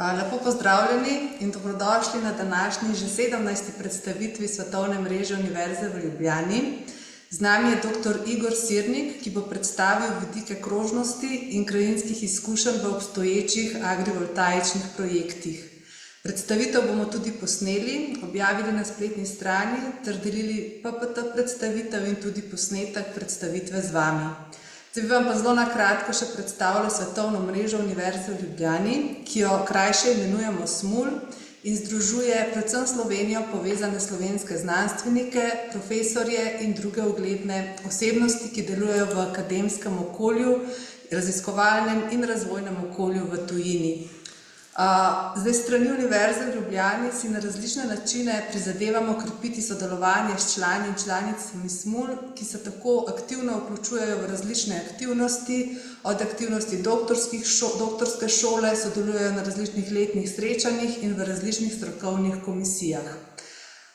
Lepo pozdravljeni in dobrodošli na današnji že 17. predstavitvi Svetovne mreže Univerze v Ljubljani. Z nami je dr. Igor Sirnik, ki bo predstavil vidike krožnosti in krajinskih izkušenj v obstoječih agrivoltaičnih projektih. Predstavitev bomo tudi posneli, objavili na spletni strani ter delili PPT predstavitev in tudi posnetek predstavitve z vami. Zdaj bi vam pa zelo na kratko še predstavila Svetovno mrežo Univerze v Ljubljani, ki jo krajše imenujemo SMUL in združuje predvsem Slovenijo povezane slovenske znanstvenike, profesorje in druge ugledne osebnosti, ki delujejo v akademskem okolju, raziskovalnem in razvojnem okolju v tujini. Zdaj, strani Univerze v Ljubljani si na različne načine prizadevamo krepiti sodelovanje s člani in članicami SMUL, ki se tako aktivno vključujejo v različne aktivnosti, od aktivnosti doktorske šole, sodelujejo na različnih letnih srečanjih in v različnih strokovnih komisijah.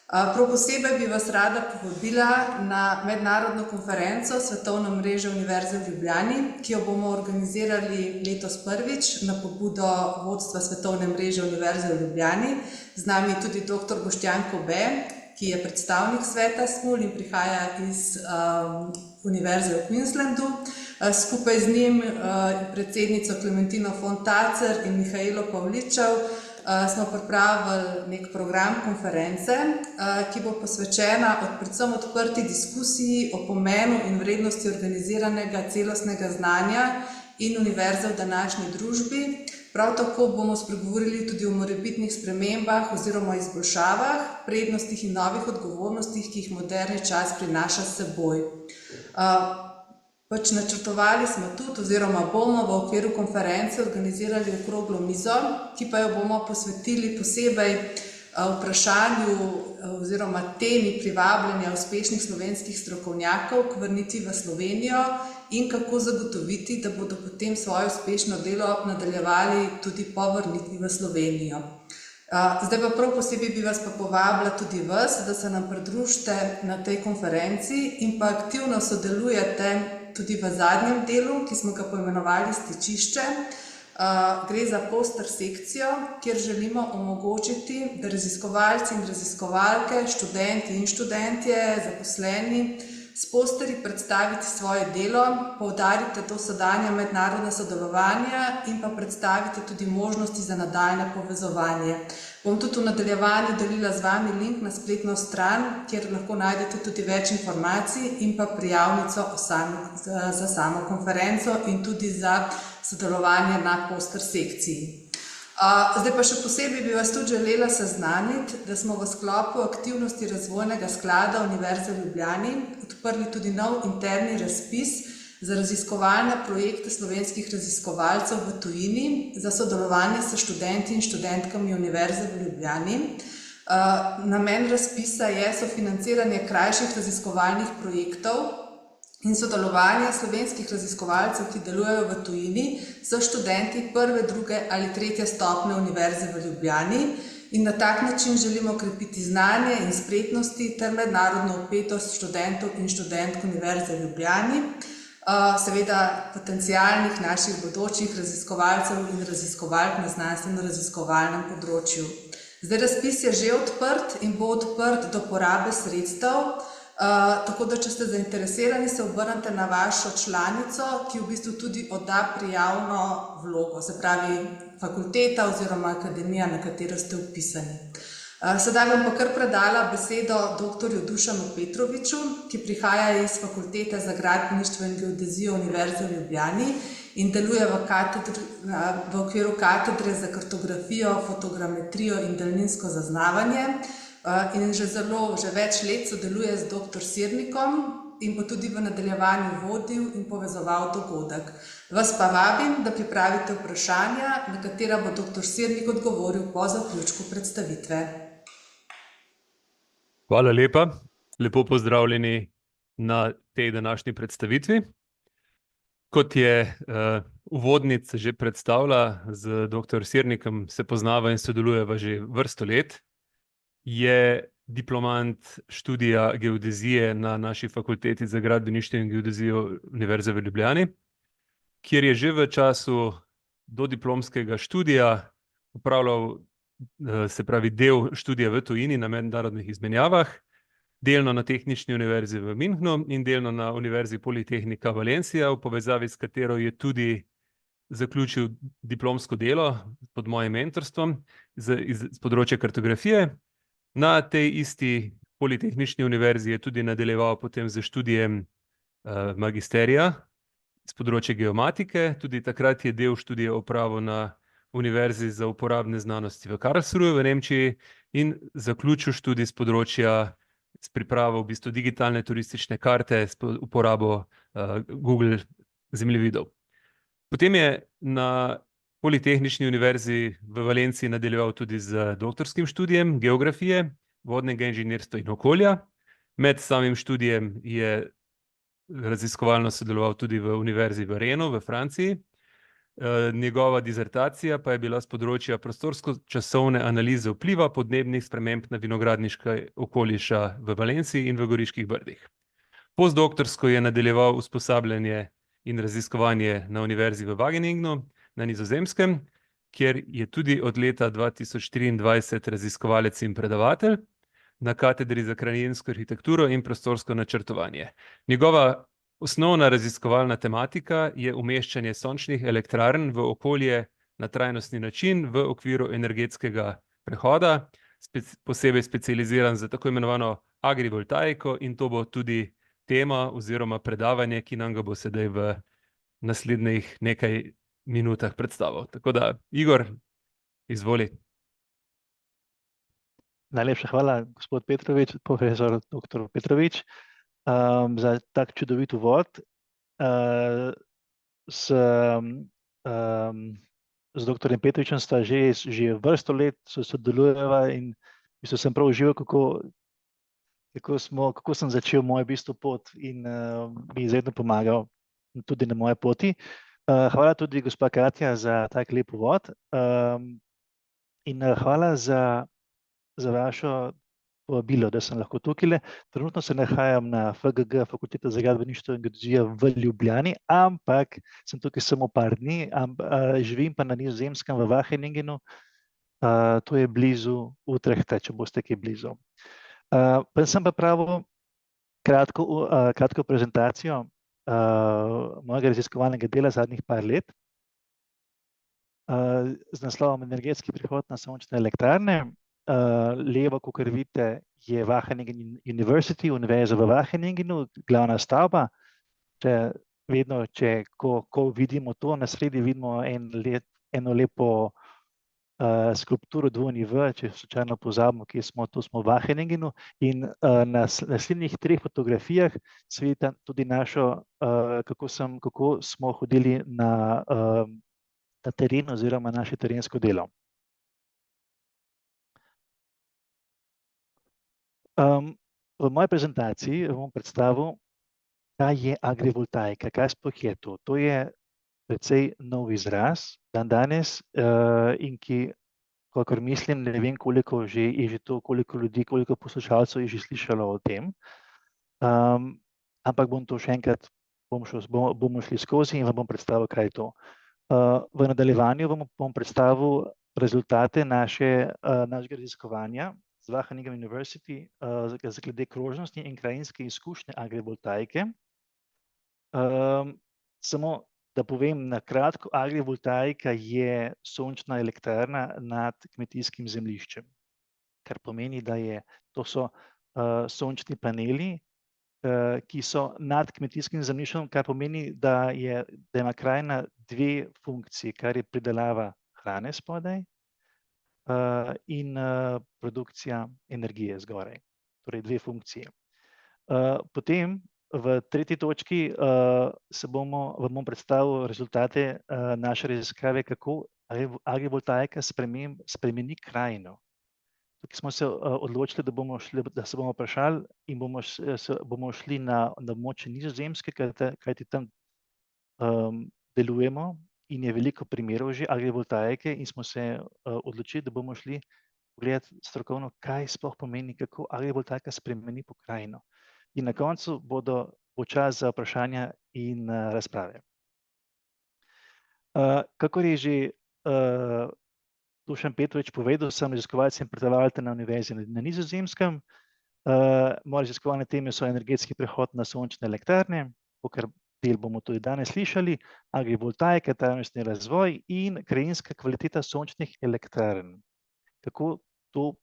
Prav posebej bi vas rada povabila na mednarodno konferenco Svetovne mreže Univerze v Ljubljani, ki jo bomo organizirali letos prvič na pobudo vodstva Svetovne mreže Univerze v Ljubljani. Z nami je tudi dr. Boštjan Kobe, ki je predstavnik sveta SMUL in prihaja iz Univerze v Queenslandu. Skupaj z njim predsednico Klementino von Tacer in Mihaelo Pavličev smo pripravili nek program konference, ki bo posvečena predvsem odprti diskusiji o pomenu in vrednosti organiziranega celostnega znanja in univerze v današnji družbi. Prav tako bomo spregovorili tudi o morebitnih spremembah oziroma izboljšavah, prednostih in novih odgovornostih, ki jih moderni čas prinaša s seboj. Načrtovali smo tudi oziroma bomo v okviru konference organizirali okroglo mizo, ki pa jo bomo posvetili posebej vprašanju oziroma temi privabljanja uspešnih slovenskih strokovnjakov k vrnitvi v Slovenijo in kako zagotoviti, da bodo potem svoje uspešno delo nadaljevali tudi po vrnitvi v Slovenijo. Zdaj pa prav posebej bi vas pa povabila tudi vas, da se nam pridružite na tej konferenci in pa aktivno sodelujete tudi v zadnjem delu, ki smo ga poimenovali Stičišče. Gre za poster sekcijo, kjer želimo omogočiti, da raziskovalci in raziskovalke, študenti in študentje, zaposleni, s posterji predstaviti svoje delo, poudarite dosedanja mednarodna sodelovanja in pa predstavite tudi možnosti za nadaljnje povezovanje. Bom tudi v nadaljevanju delila z vami link na spletno stran, kjer lahko najdete tudi več informacij in pa prijavnico za samo konferenco in tudi za sodelovanje na poster sekciji. Zdaj pa še posebej bi vas tudi želela seznaniti, da smo v sklopu aktivnosti Razvojnega sklada Univerze v Ljubljani odprli tudi nov interni razpis za raziskovalne projekte slovenskih raziskovalcev v tujini za sodelovanje s študenti in študentkami Univerze v Ljubljani. Namen razpisa je sofinanciranje krajših raziskovalnih projektov in sodelovanje slovenskih raziskovalcev, ki delujejo v tujini, s študenti prve, druge ali tretje stopnje Univerze v Ljubljani in na tak način želimo krepiti znanje in spretnosti ter mednarodno vpetost študentov in študentk Univerze v Ljubljani, seveda potencialnih naših bodočih raziskovalcev in raziskovalk na znanstveno-raziskovalnem področju. Zdaj, razpis je že odprt in bo odprt do porabe sredstev, tako da, če ste zainteresirani, se obrnete na vašo članico, ki v bistvu tudi odda prijavno vlogo, se pravi fakulteta oziroma akademija, na katero ste vpisani. Sedaj bom pa kar predala besedo dr. Dušanu Petroviču, ki prihaja iz Fakultete za gradbeništvo in geodezijo Univerze v Ljubljani in deluje v okviru katedre za kartografijo, fotogrametrijo in daljinsko zaznavanje. In že več let sodeluje z dr. Sirnikom in bo tudi v nadaljevanju vodil in povezoval dogodek. Vas pa vabim, da pripravite vprašanja, na katera bo dr. Sirnik odgovoril po zaključku predstavitve. Hvala lepa. Lepo pozdravljeni na tej današnji predstavitvi. Kot je uvodnica že predstavila, z dr. Sirnikom se poznava in sodelujeva že vrsto let. Je diplomant študija geodezije na naši Fakulteti za gradbeništvo in geodezijo Univerze v Ljubljani, kjer je že v času dodiplomskega študija opravljal se pravi del študija v tujini na mednarodnih izmenjavah, delno na Tehnični univerzi v Münchnu in delno na Univerzi Politehnika Valencia, v povezavi s katero je tudi zaključil diplomsko delo pod mojim mentorstvom z področja kartografije. Na tej isti Politehnični univerzi je tudi nadaljeval potem z študijem magisterija z področja geomatike. Tudi takrat je del študija opravil na Univerzi za uporabne znanosti v Karlsruhe v Nemčiji in zaključil študij z področja s pripravo v bistvu digitalne turistične karte s uporabo Google zemljevidov. Potem je na Politehnični univerzi v Valenciji nadaljeval tudi z doktorskim študijem geografije, vodnega inženirstva in okolja. Med samim študijem je raziskovalno sodeloval tudi v Univerzi v Rennes v Franciji. Njegova dizertacija pa je bila z področja prostorsko-časovne analize vpliva podnebnih sprememb na vinogradniška okoliša v Valenciji in v Goriških brdih. Postdoktorsko je nadaljeval usposabljanje in raziskovanje na Univerzi v Wageningenu na Nizozemskem, kjer je tudi od leta 2023 raziskovalec in predavatelj na katedri za krajinsko arhitekturo in prostorsko načrtovanje. Njegova osnovna raziskovalna tematika je umeščanje sončnih elektrarn v okolje na trajnostni način v okviru energetskega prehoda, posebej specializiran za tako imenovano agrivoltaiko, in to bo tudi tema oziroma predavanje, ki nam ga bo sedaj v naslednjih nekaj minutah predstavil. Tako da, Igor, izvoli. Najlepša hvala, gospod Petrovič, profesor dr. Petrovič, za tak čudovit uvod. S doktorjem Petrovičem sta že vrsto let sodelujeva in sem prav užival, kako sem začel mojo pot in mi je izredno pomagal tudi na moje poti. Hvala tudi gospa Katja za tak lep uvod in hvala za vašo povabilo, da sem lahko tukaj. Trenutno se nahajam na FGG, Fakulteta za gradbeništvo in geodezijo v Ljubljani, ampak sem tukaj samo par dni, živim pa na Nizozemskem v Wageningenu, to je blizu Utrechta, če boste kaj blizu. Sem pa pravil kratko prezentacijo mojega raziskovalnega dela zadnjih par let z naslovom Energetski prehod na sončne elektrarne. Levo, kakor vidite, je Wageningen University, Univerza v Wageningenu, glavna stavba. Ko vidimo to, na sredi vidimo eno lepo skulpturo dvojni V, če slučajno pozabimo, kje smo, to smo v Wageningenu. In na naslednjih 3 fotografijah se vidite tudi našo, kako smo hodili na teren oziroma naše terensko delo. V moji prezentaciji bom predstavil, kaj je agrivoltaika, kaj sploh je to. To je precej nov izraz danes in ki, kakor mislim, ne vem, koliko ljudi, koliko poslušalcev je že slišalo o tem. Ampak bom to še enkrat, bomo šli skozi in vam bom predstavil, kaj je to. V nadaljevanju bom predstavil rezultate našega raziskovanja z Wageningen University glede krožnosti in krajinske izkušnje agrivoltaike. Samo da povem na kratko, agrivoltaika je sončna elektrarna nad kmetijskim zemljiščem, kar pomeni, da to so sončni paneli, ki so nad kmetijskim zemljiščem, kar pomeni, da ima krajina 2 funkciji, kar je pridelava hrane spodaj in produkcija energije zgoraj, torej 2 funkcije. Potem v 3. točki vam bom predstavil rezultate naše raziskave, kako agrivoltaika spremeni krajino. Tukaj smo se odločili, da se bomo vprašali in bomo šli na območje Nizozemske, kajti tam delujemo in je veliko primerov že agrivoltaike in smo se odločili, da bomo šli pogledati strokovno, kaj sploh pomeni, kako agrivoltaika spremeni pokrajino. In na koncu bo čas za vprašanja in razprave. Kakor je že Dušan Petrovič povedal, sem raziskovalec in predavatelj na univerzi na Nizozemskem. Moje raziskovalne teme so energetski prehod na sončne elektrarne, kar del bomo tudi danes slišali, agrivoltaika, trajnostni razvoj in krajinska kvaliteta sončnih elektrarn. Kako to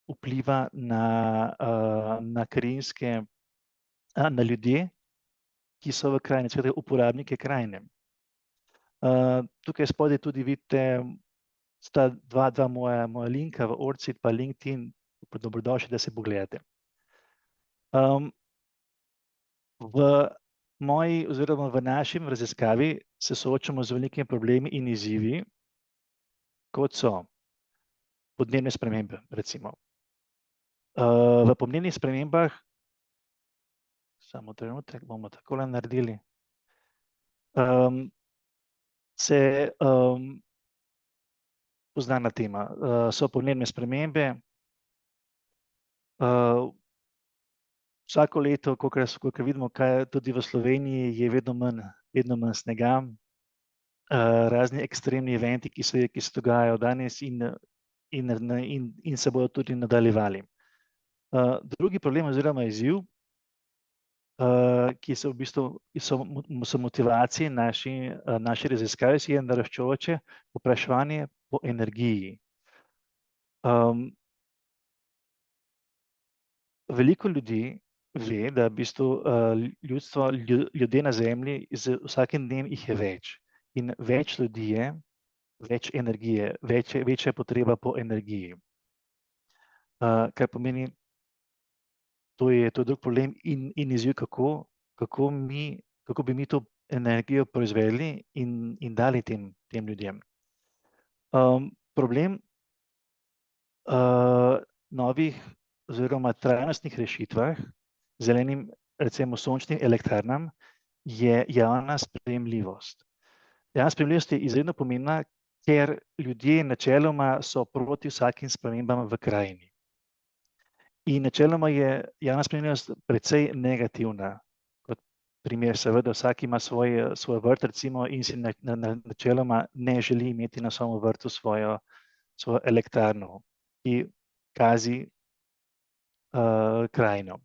vpliva na krajinske, na ljudje, ki so v krajini, seveda uporabnike krajine. Tukaj spodaj tudi vidite, sta dva moja linka v Orcid pa LinkedIn, dobrodošli, da se pogledate. V moji oziroma v našem raziskavi se soočamo z velikimi problemi in izzivi, kot so podnebne spremembe, recimo. V podnebnih spremembah, samo trenutek, bomo takole naredili, se poznana tema, so podnebne spremembe. Vsako leto, kolikor vidimo, kaj tudi v Sloveniji, je vedno manj snega. Razni ekstremni eventi, ki se dogajajo danes in se bodo tudi nadaljevali. Drugi problem oziroma izziv, ki so v bistvu so motivacije naše raziskave, je naraščajoče povpraševanje po energiji. Veliko ljudi ve, da v bistvu ljudje na Zemlji, z vsakim dnem jih je več. In več ljudi je, več energije, večja je potreba po energiji. Kar pomeni, to je drug problem in izziv, kako bi mi to energijo proizvedli in dali tem ljudem. Problem novih oziroma trajnostnih rešitvah, zelenim, recimo sončnim elektrarnam, je javna sprejemljivost. Javna sprejemljivost je izredno pomembna, ker ljudje načeloma so proti vsakim spremembam v krajini. In načeloma je javna sprejemljivost precej negativna. Kot primer, seveda, vsak ima svoj vrt, recimo, in si načeloma ne želi imeti na svojem vrtu svojo elektrarno, ki kazi krajino.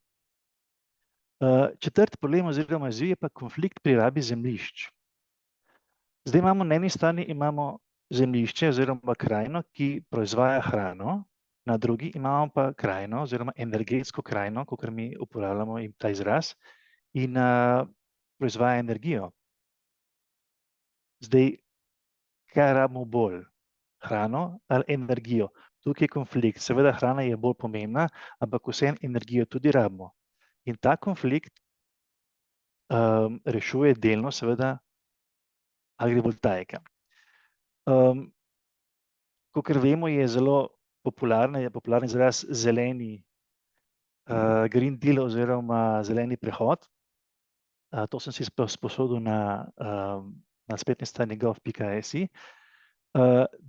Četrti problem oziroma izziv je pa konflikt pri rabi zemljišč. Zdaj imamo na eni strani zemljišče oziroma krajino, ki proizvaja hrano, na drugi imamo pa krajino oziroma energetsko krajino, kakor mi uporabljamo ta izraz, in proizvaja energijo. Zdaj, kaj rabimo bolj? Hrano ali energijo? Tukaj je konflikt. Seveda hrana je bolj pomembna, ampak vseeno energijo tudi rabimo. In ta konflikt rešuje delno seveda agrivoltaika. Kakor vemo, je zelo popularen izraz zeleni Green Deal oziroma zeleni prehod. To sem si sposodil na spletni strani gov.si.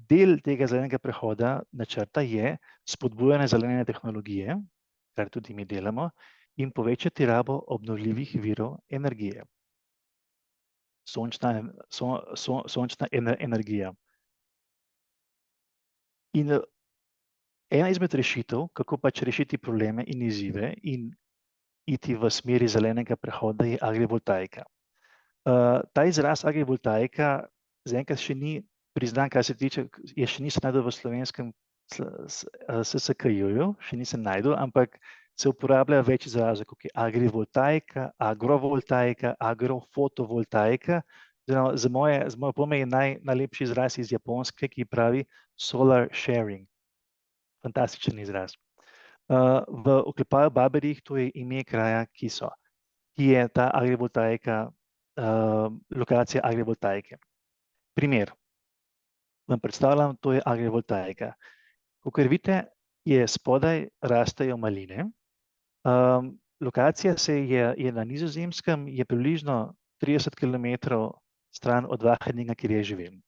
Del tega zelenega prehoda načrta je spodbujanje zelene tehnologije, kar tudi mi delamo, in povečati rabo obnovljivih virov energije. Sončna energija. In ena izmed rešitev, kako pač rešiti probleme in izzive in iti v smeri zelenega prehoda, je agrivoltaika. Ta izraz agrivoltaika zaenkrat še ni priznan, kar se tiče, še nisem našel v slovenskem SSKJ-ju, še nisem našel, ampak se uporablja več izrazov, kot je agrivoltaika, agrovoltaika, agrofotovoltaika. Za moje pojme je najlepši izraz iz Japonske, ki pravi solar sharing. Fantastičen izraz. V oklepaju Baberjih, to je ime kraja, ki je ta agrivoltaika, lokacija agrivoltaike. Primer. Vam predstavljam, to je agrivoltaika. Kakor vidite, spodaj rastejo maline. Lokacija je na Nizozemskem, je približno 30 km stran od Wageningen, kjer jaz živim.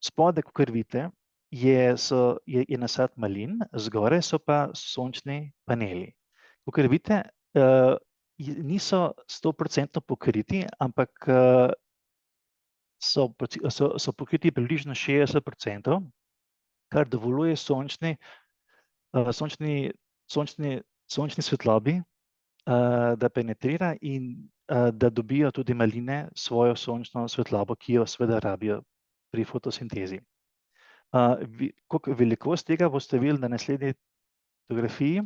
Spodaj, kakor vidite, je nasad malin, zgoraj so pa sončni paneli. Kakor vidite, niso 100% pokriti, ampak so pokriti približno 60%, kar dovoljuje sončni svetlobi, da penetrira in da dobijo tudi maline svojo sončno svetlobo, ki jo seveda rabijo pri fotosintezi. Koliko velikost tega boste videli na naslednji fotografiji,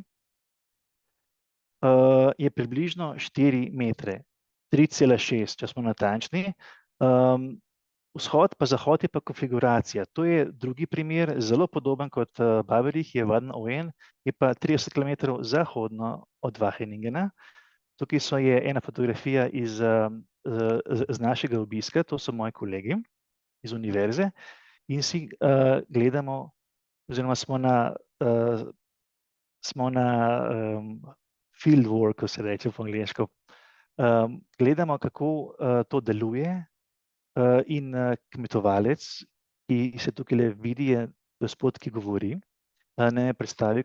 je približno 4 metre, 3,6, če smo natančni. Vzhod pa zahod je pa konfiguracija. To je drugi primer, zelo podoben kot Baberich, je Wadden-Owen, je pa 30 km zahodno od Wageningena. Tukaj je ena fotografija iz našega obiska, to so moji kolegi iz univerze, in si gledamo, oziroma smo na field work, ko se reče po angleško. Gledamo, kako to deluje, in kmetovalec, ki se tukaj vidi, je gospod, ki govori, nam je predstavil,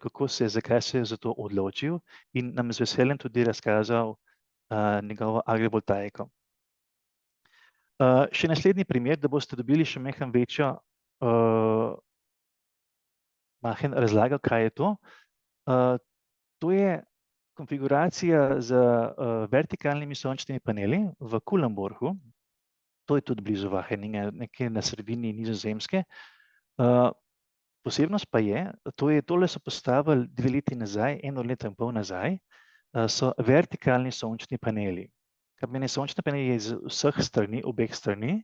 zakaj se je za to odločil in nam z veseljem tudi razkazal njegovo agrivoltaiko. Še naslednji primer, da boste dobili še malo večjo razlago, kaj je to. To je konfiguracija z vertikalnimi sončnimi paneli v Kulenborgu. To je tudi blizu Wageningen, nekje na sredini Nizozemske. Posebnost pa je, tole so postavili 2 leti nazaj, 1 leto in pol nazaj, so vertikalni sončni paneli. Kar pomeni, sončne paneli je iz vseh strani, obeh strani.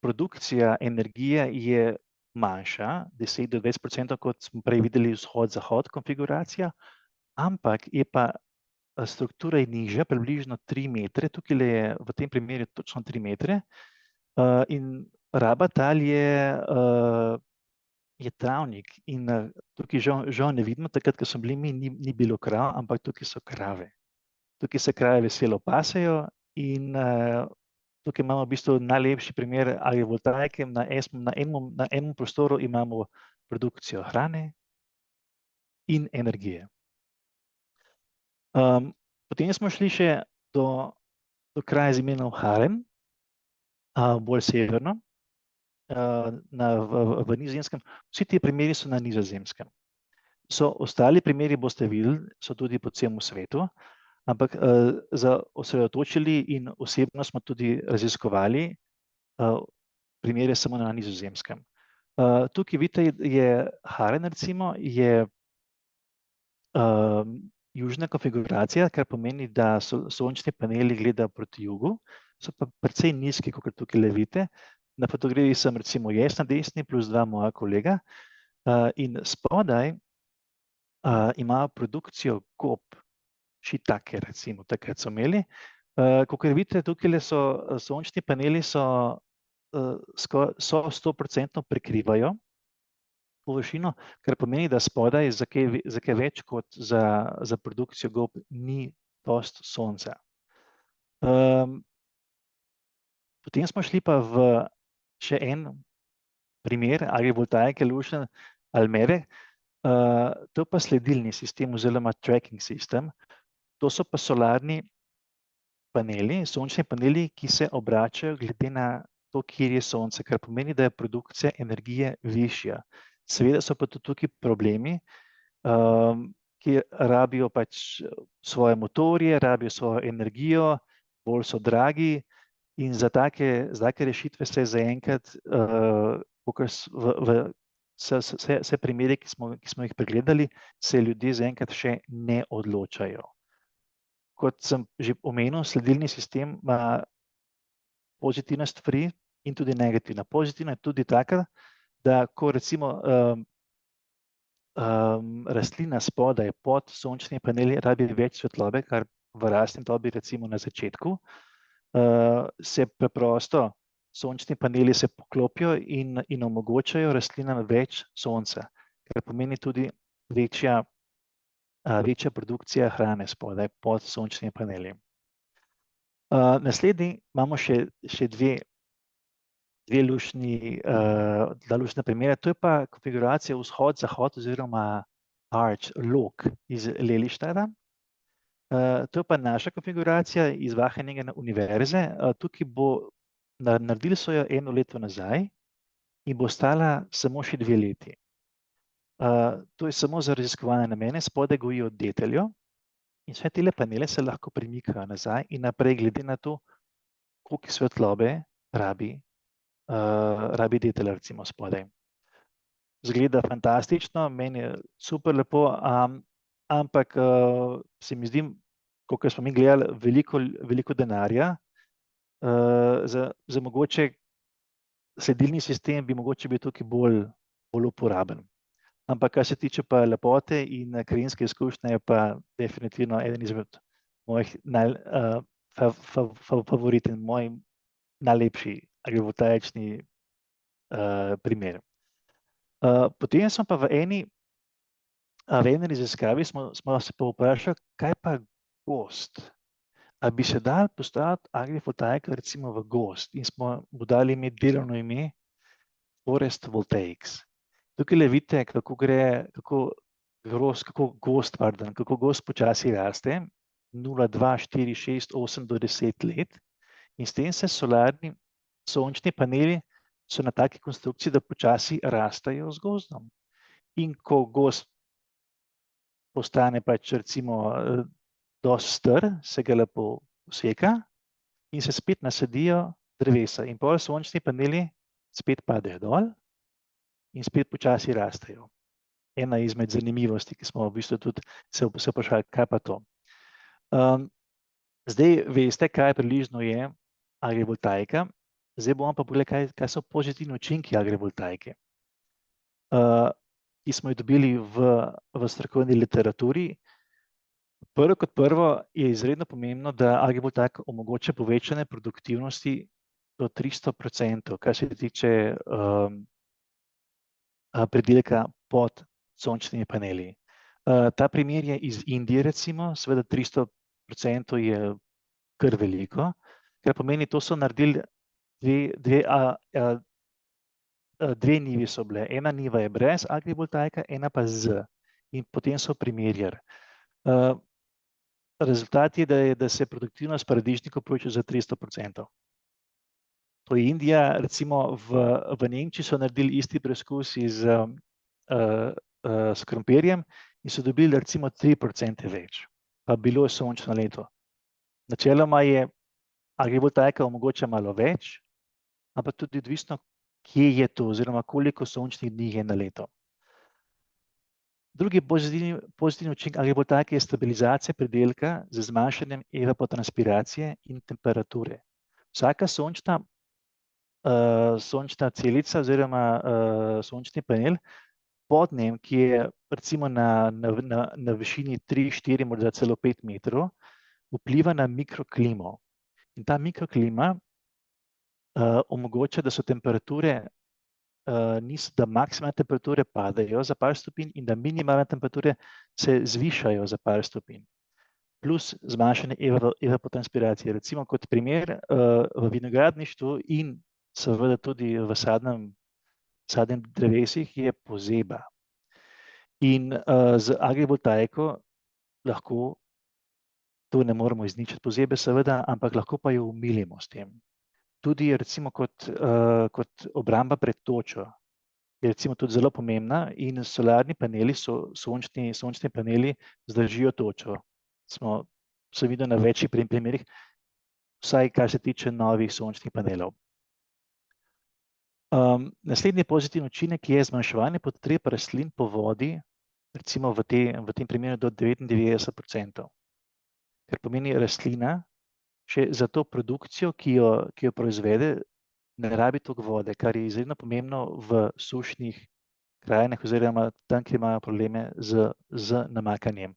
Produkcija energije je manjša, 10 do 20%, kot smo prej videli vzhod-zahod konfiguracija, ampak je pa struktura je nižja, približno 3 metre, tukaj je v tem primeru točno 3 metre, in raba tal je travnik in tukaj žal ne vidimo, takrat, ko smo bili mi, ni bilo krav, ampak tukaj so krave. Tukaj se krave veselo pasejo in tukaj imamo v bistvu najlepši primer agrivoltaike. Na enem prostoru imamo produkcijo hrane in energije. Potem smo šli še do kraja z imenom Harem, bolj severno, v Nizozemskem. Vsi ti primeri so na Nizozemskem. Ostali primeri, boste videli, so tudi po celem svetu, ampak osredotočili in osebno smo tudi raziskovali primere samo na Nizozemskem. Tukaj vidite, je Harem, recimo, je južna konfiguracija, kar pomeni, da sončni paneli gledajo proti jugu, so pa precej nizki, kot tukaj vidite. Na fotografiji sem recimo jaz na desni, plus 2 moja kolega, in spodaj imajo produkcijo gob, šiitake, recimo, takrat so imeli. Kot vidite, tukaj so sončni paneli, so 100% prekrivajo površino, kar pomeni, da spodaj za kaj več kot za produkcijo gob ni dosti sonca. Potem smo šli pa v še en primer agrivoltaike lušne Almere. To pa sledilni sistem oziroma tracking sistem. To so pa solarni paneli, sončni paneli, ki se obračajo glede na to, kjer je sonce, kar pomeni, da je produkcija energije višja. Seveda so pa tudi tukaj problemi, ki rabijo pač svoje motorje, rabijo svojo energijo, bolj so dragi in za take rešitve se zaenkrat, vse primere, ki smo jih pregledali, se ljudje zaenkrat še ne odločajo. Kot sem že omenil, sledilni sistem ima pozitivne stvari in tudi negativne. Pozitivna je tudi taka, da ko recimo rastlina spodaj pod sončnimi paneli rabi več svetlobe, kar v rastni dobi recimo na začetku, se preprosto sončni paneli se poklopijo in omogočajo rastlinam več sonca, kar pomeni tudi večja produkcija hrane spodaj pod sončnimi paneli. Naslednji imamo še dva lušna primera. To je pa konfiguracija vzhod-zahod oziroma arch, lok iz Lelystadta. To je pa naša konfiguracija iz Wageningena univerze. Tukaj bo Naredili so jo 1 leto nazaj in bo stala samo še 2 leti. To je samo za raziskovalne namene, spodaj gojijo deteljo in vse tele panele se lahko premikajo nazaj in naprej, glede na to, koliko svetlobe rabi detelj, recimo spodaj. Zgleda fantastično, meni je super lepo, ampak se mi zdi, kolikor smo mi gledali, veliko denarja, za mogoče sledilni sistem bi mogoče bil tukaj bolj uporaben. Ampak kar se tiče pa lepote in krajinske izkušnje, je pa definitivno eden izmed mojih favorit in moj najlepši agrivoltaični primer. Potem smo pa v eni raziskavi smo se pa vprašali, kaj pa gozd. A bi se dal postaviti agrivoltaika recimo v gozd in smo mu dali delovno ime Forest Voltaics. Tukaj vidite, kako gozd počasi raste, 0, 2, 4, 6, 8 do 10 let. In s tem se solarni sončni paneli so na taki konstrukciji, da počasi rastejo z gozdom. In ko gozd postane pač recimo dosti star, se ga lepo poseka in se spet nasadijo drevesa. In pol sončni paneli spet padejo dol in spet počasi rastejo. Ena izmed zanimivosti, ki smo v bistvu tudi se vprašali, kaj pa to. Zdaj veste, kaj približno je agrivoltaika. Zdaj bomo pa pogledali, kaj so pozitivni učinki agrivoltaike, ki smo jih dobili v strokovni literaturi. Prvo kot prvo je izredno pomembno, da agrivoltaika omogoča povečanje produktivnosti do 300%, kar se tiče pridelka pod sončnimi paneli. Ta primer je iz Indije, recimo, seveda 300% je kar veliko, kar pomeni, to so naredili dve njivi so bile. Ena njiva je brez agrivoltaika, ena pa z. In potem so primerjali. Rezultat je, da se produktivnost paradižnikov poveča za 300%. To je Indija, recimo v Nemčiji so naredili isti preizkusi s krompirjem in so dobili recimo 3% več, pa bilo je sončno leto. Načeloma je agrivoltaika omogoča malo več, ampak tudi odvisno, kje je to, oziroma koliko sončnih dni je na leto. Drugi pozitivni učinek agrivoltaike je stabilizacija pridelka z zmanjšanjem evapotranspiracije in temperature. Vsaka sončna celica oziroma sončni panel pod njem, ki je recimo na višini 3, 4, morda celo 5 metrov, vpliva na mikroklimo. In ta mikroklima omogoča, da so temperature, da maksimalne temperature padajo za par stopinj in da minimalne temperature se zvišajo za par stopinj. Plus zmanjšanje evapotranspiracije. Recimo kot primer v vinogradništvu in seveda tudi v sadnem drevesih je pozeba. In z agrivoltaiko lahko, to ne moremo izničiti pozebe seveda, ampak lahko pa jo umilimo s tem. Tudi recimo kot obramba pred točo je recimo tudi zelo pomembna in solarni paneli, sončni paneli zdržijo točo. Smo se videli na večjih primerih, vsaj kar se tiče novih sončnih panelov. Naslednji pozitivni učinek je zmanjševanje potreb rastlin po vodi, recimo v tem primeru do 99%. Ker pomeni rastlina še za to produkcijo, ki jo proizvede, ne rabi toliko vode, kar je izredno pomembno v sušnih krajinah oziroma tam, kjer imajo probleme z namakanjem.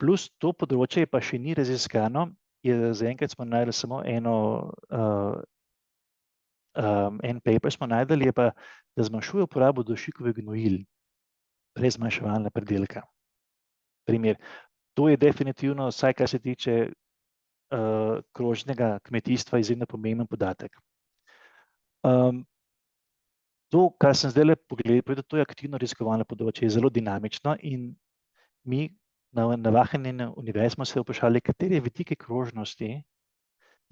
Plus to področje pa še ni raziskano, zaenkrat smo našli samo en paper smo našli, je pa, da zmanjšuje uporabo dušikovih gnojil brez zmanjševalnega pridelka. Primer. To je definitivno, vsaj kar se tiče krožnega kmetijstva, izredno pomemben podatek. To, kar sem zdaj pogledal, to je aktivno raziskovalno področje, je zelo dinamično in mi na Wageningenu univerzi smo se vprašali, katere vidike krožnosti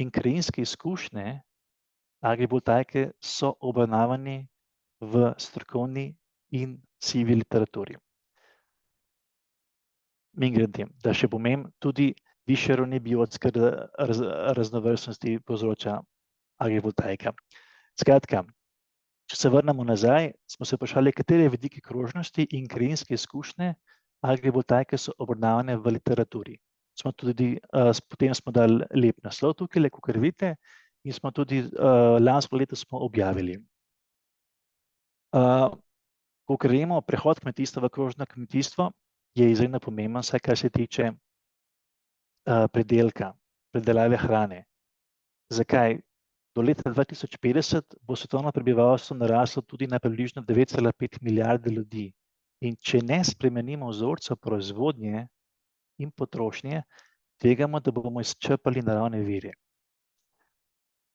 in krajinske izkušnje agrivoltaike so obravnavani v strokovni in sivi literaturi. Mimogrede, da še pomem, tudi višje ravni biotske raznovrstnosti povzroča agrivoltaika. Skratka, če se vrnemo nazaj, smo se vprašali, katere vidike krožnosti in krajinske izkušnje agrivoltaike so obravnavane v literaturi. Potem smo dali lep naslov tukaj, kakor vidite, in smo tudi lansko leto smo objavili. Kakor vemo, prehod kmetijstva v krožno kmetijstvo je izredno pomemben, vsaj kar se tiče predelave hrane. Zakaj? Do leta 2050 bo svetovno prebivalstvo naraslo tudi na približno 9,5 milijarde ljudi. In če ne spremenimo vzorca proizvodnje in potrošnje, tvegamo, da bomo izčrpali naravne vire.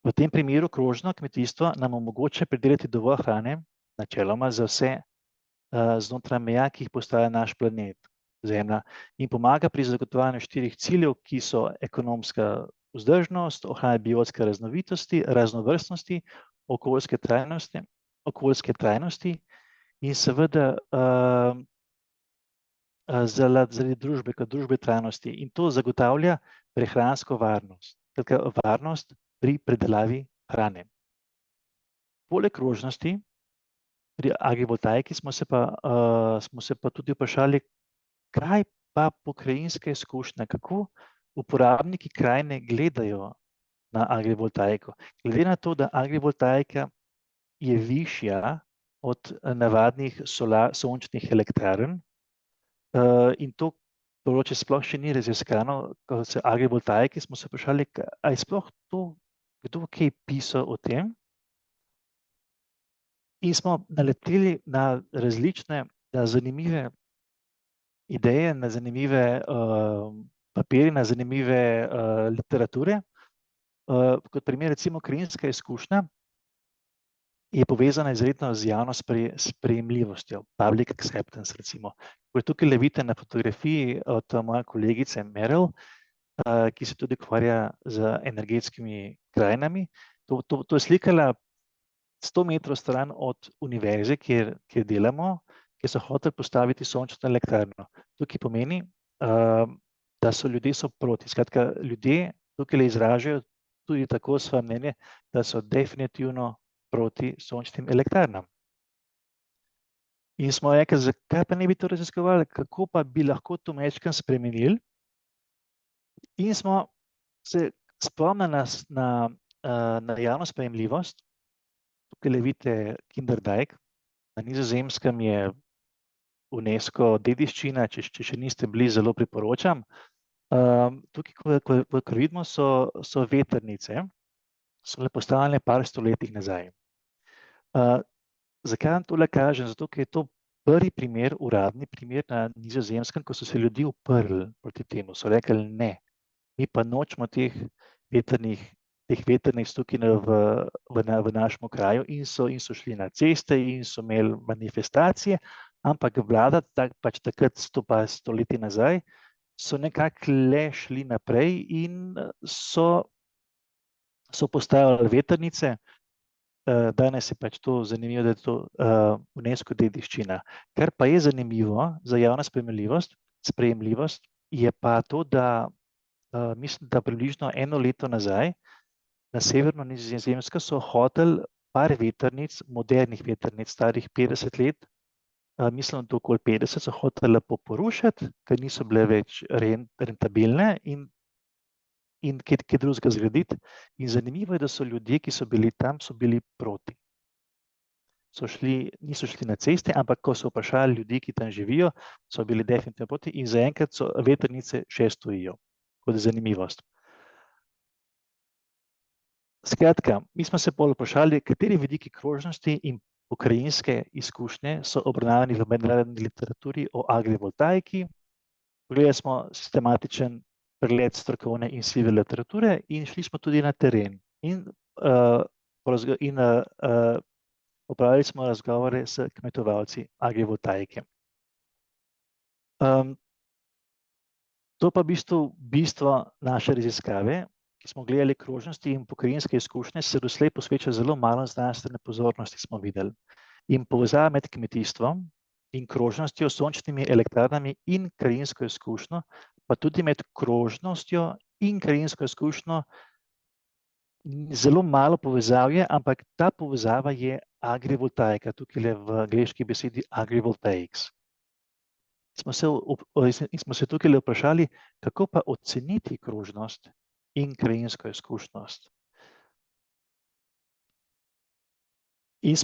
V tem primeru krožno kmetijstvo nam omogoča pridelati dovolj hrane, načeloma za vse znotraj meja, ki jih postavlja naš planet, Zemlja, in pomaga pri zagotavljanju 4 ciljev, ki so ekonomska vzdržnost, ohranjanje biotske raznovrstnosti, okoljske trajnosti in seveda zaradi družbe trajnosti. In to zagotavlja prehransko varnost, varnost pri predelavi hrane. Poleg krožnosti pri agrivoltaiki smo se pa tudi vprašali, kaj pa pokrajinske izkušnje, kako uporabniki krajine gledajo na agrivoltaiko. Glede na to, da agrivoltaika je višja od navadnih sončnih elektrarn in to področje sploh še ni raziskano, kot se agrivoltaiki, smo se vprašali, ali je sploh to, kdo kaj pisal o tem? In smo naleteli na različne zanimive ideje, na zanimive papirje, na zanimive literature. Kot primer, recimo, krajinska izkušnja je povezana izredno z javno sprejemljivostjo, public acceptance, recimo. Tukaj vidite na fotografiji od moje kolegice Meryl, ki se tudi ukvarja z energetskimi krajinami. To je slikala 100 metrov stran od univerze, kjer delamo, kjer so hoteli postaviti sončno elektrarno. Tukaj pomeni, da so ljudje proti. Skratka, ljudje tukaj izražajo tudi tako svoje mnenje, da so definitivno proti sončnim elektrarnam. In smo rekli, zakaj pa ne bi to raziskovali, kako pa bi lahko to majčkeno spremenili. In smo se spomnili na javno sprejemljivost. Tukaj vidite Kinderdijk, na Nizozemskem je UNESCO dediščina, če še niste bili, zelo priporočam. Tukaj, kot vidimo, so vetrnice, so bile postavljene par stoletij nazaj. Zakaj vam tole kažem? Zato, ker je to prvi primer, uradni primer na Nizozemskem, ko so se ljudje uprli proti temu. So rekli, ne, mi pa nočemo teh vetrnic tukaj v našem kraju in so šli na ceste in so imeli manifestacije, ampak vlada, pač takrat 100 leti nazaj, so nekako le šli naprej in so postavili vetrnice. Danes je pač to zanimivo, da je to UNESCO dediščina. Kar pa je zanimivo za javno sprejemljivost, je pa to, da mislim, da približno 1 leto nazaj na severno Nizozemsko so hoteli par vetrnic, modernih vetrnic, starih 50 let, mislim, da okoli 50 so hoteli lepo porušiti, ker niso bile več rentabilne in kaj drugega zgraditi. In zanimivo je, da so ljudje, ki so bili tam, so bili proti. Niso šli na ceste, ampak ko so vprašali ljudi, ki tam živijo, so bili definitivno proti in zaenkrat so vetrnice še stojijo, kot zanimivost. Skratka, mi smo se bolj vprašali, kateri vidiki krožnosti in pokrajinske izkušnje so obravnavani v mednarodni literaturi o agrivoltaiki. Pogledali smo sistematičen pregled strokovne in sive literature in šli smo tudi na teren. In opravili smo razgovore s kmetovalci agrivoltaike. To pa v bistvu bistvo naše raziskave, ki smo gledali krožnosti in pokrajinske izkušnje, se doslej posveča zelo malo znanstvene pozornosti, smo videli. In povezava med kmetijstvom in krožnostjo, sončnimi elektrarnami in krajinsko izkušnjo, pa tudi med krožnostjo in krajinsko izkušnjo, zelo malo povezav je, ampak ta povezava je agrivoltaika, tukaj je v angleški besedi agrivoltaics. Smo se tukaj vprašali, kako pa oceniti krožnost in krajinsko izkušnjost. In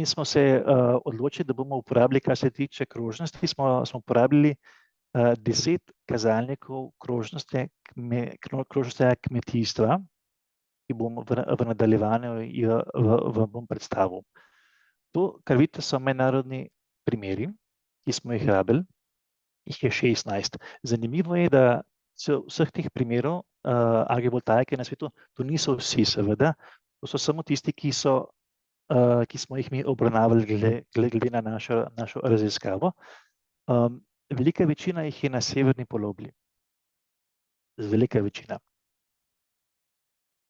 smo se odločili, da bomo uporabili, kar se tiče krožnosti, smo uporabili 10 kazalnikov krožnosti kmetijstva, ki bom v nadaljevanju bom predstavil. To, kar vidite, so mednarodni primeri, ki smo jih rabili, jih je 16. Zanimivo je, da so vseh teh primerov agrivoltaike na svetu, to niso vsi seveda, to so samo tisti, ki smo jih mi obravnavali glede na našo raziskavo. Velika večina jih je na severni polobli. Velika večina.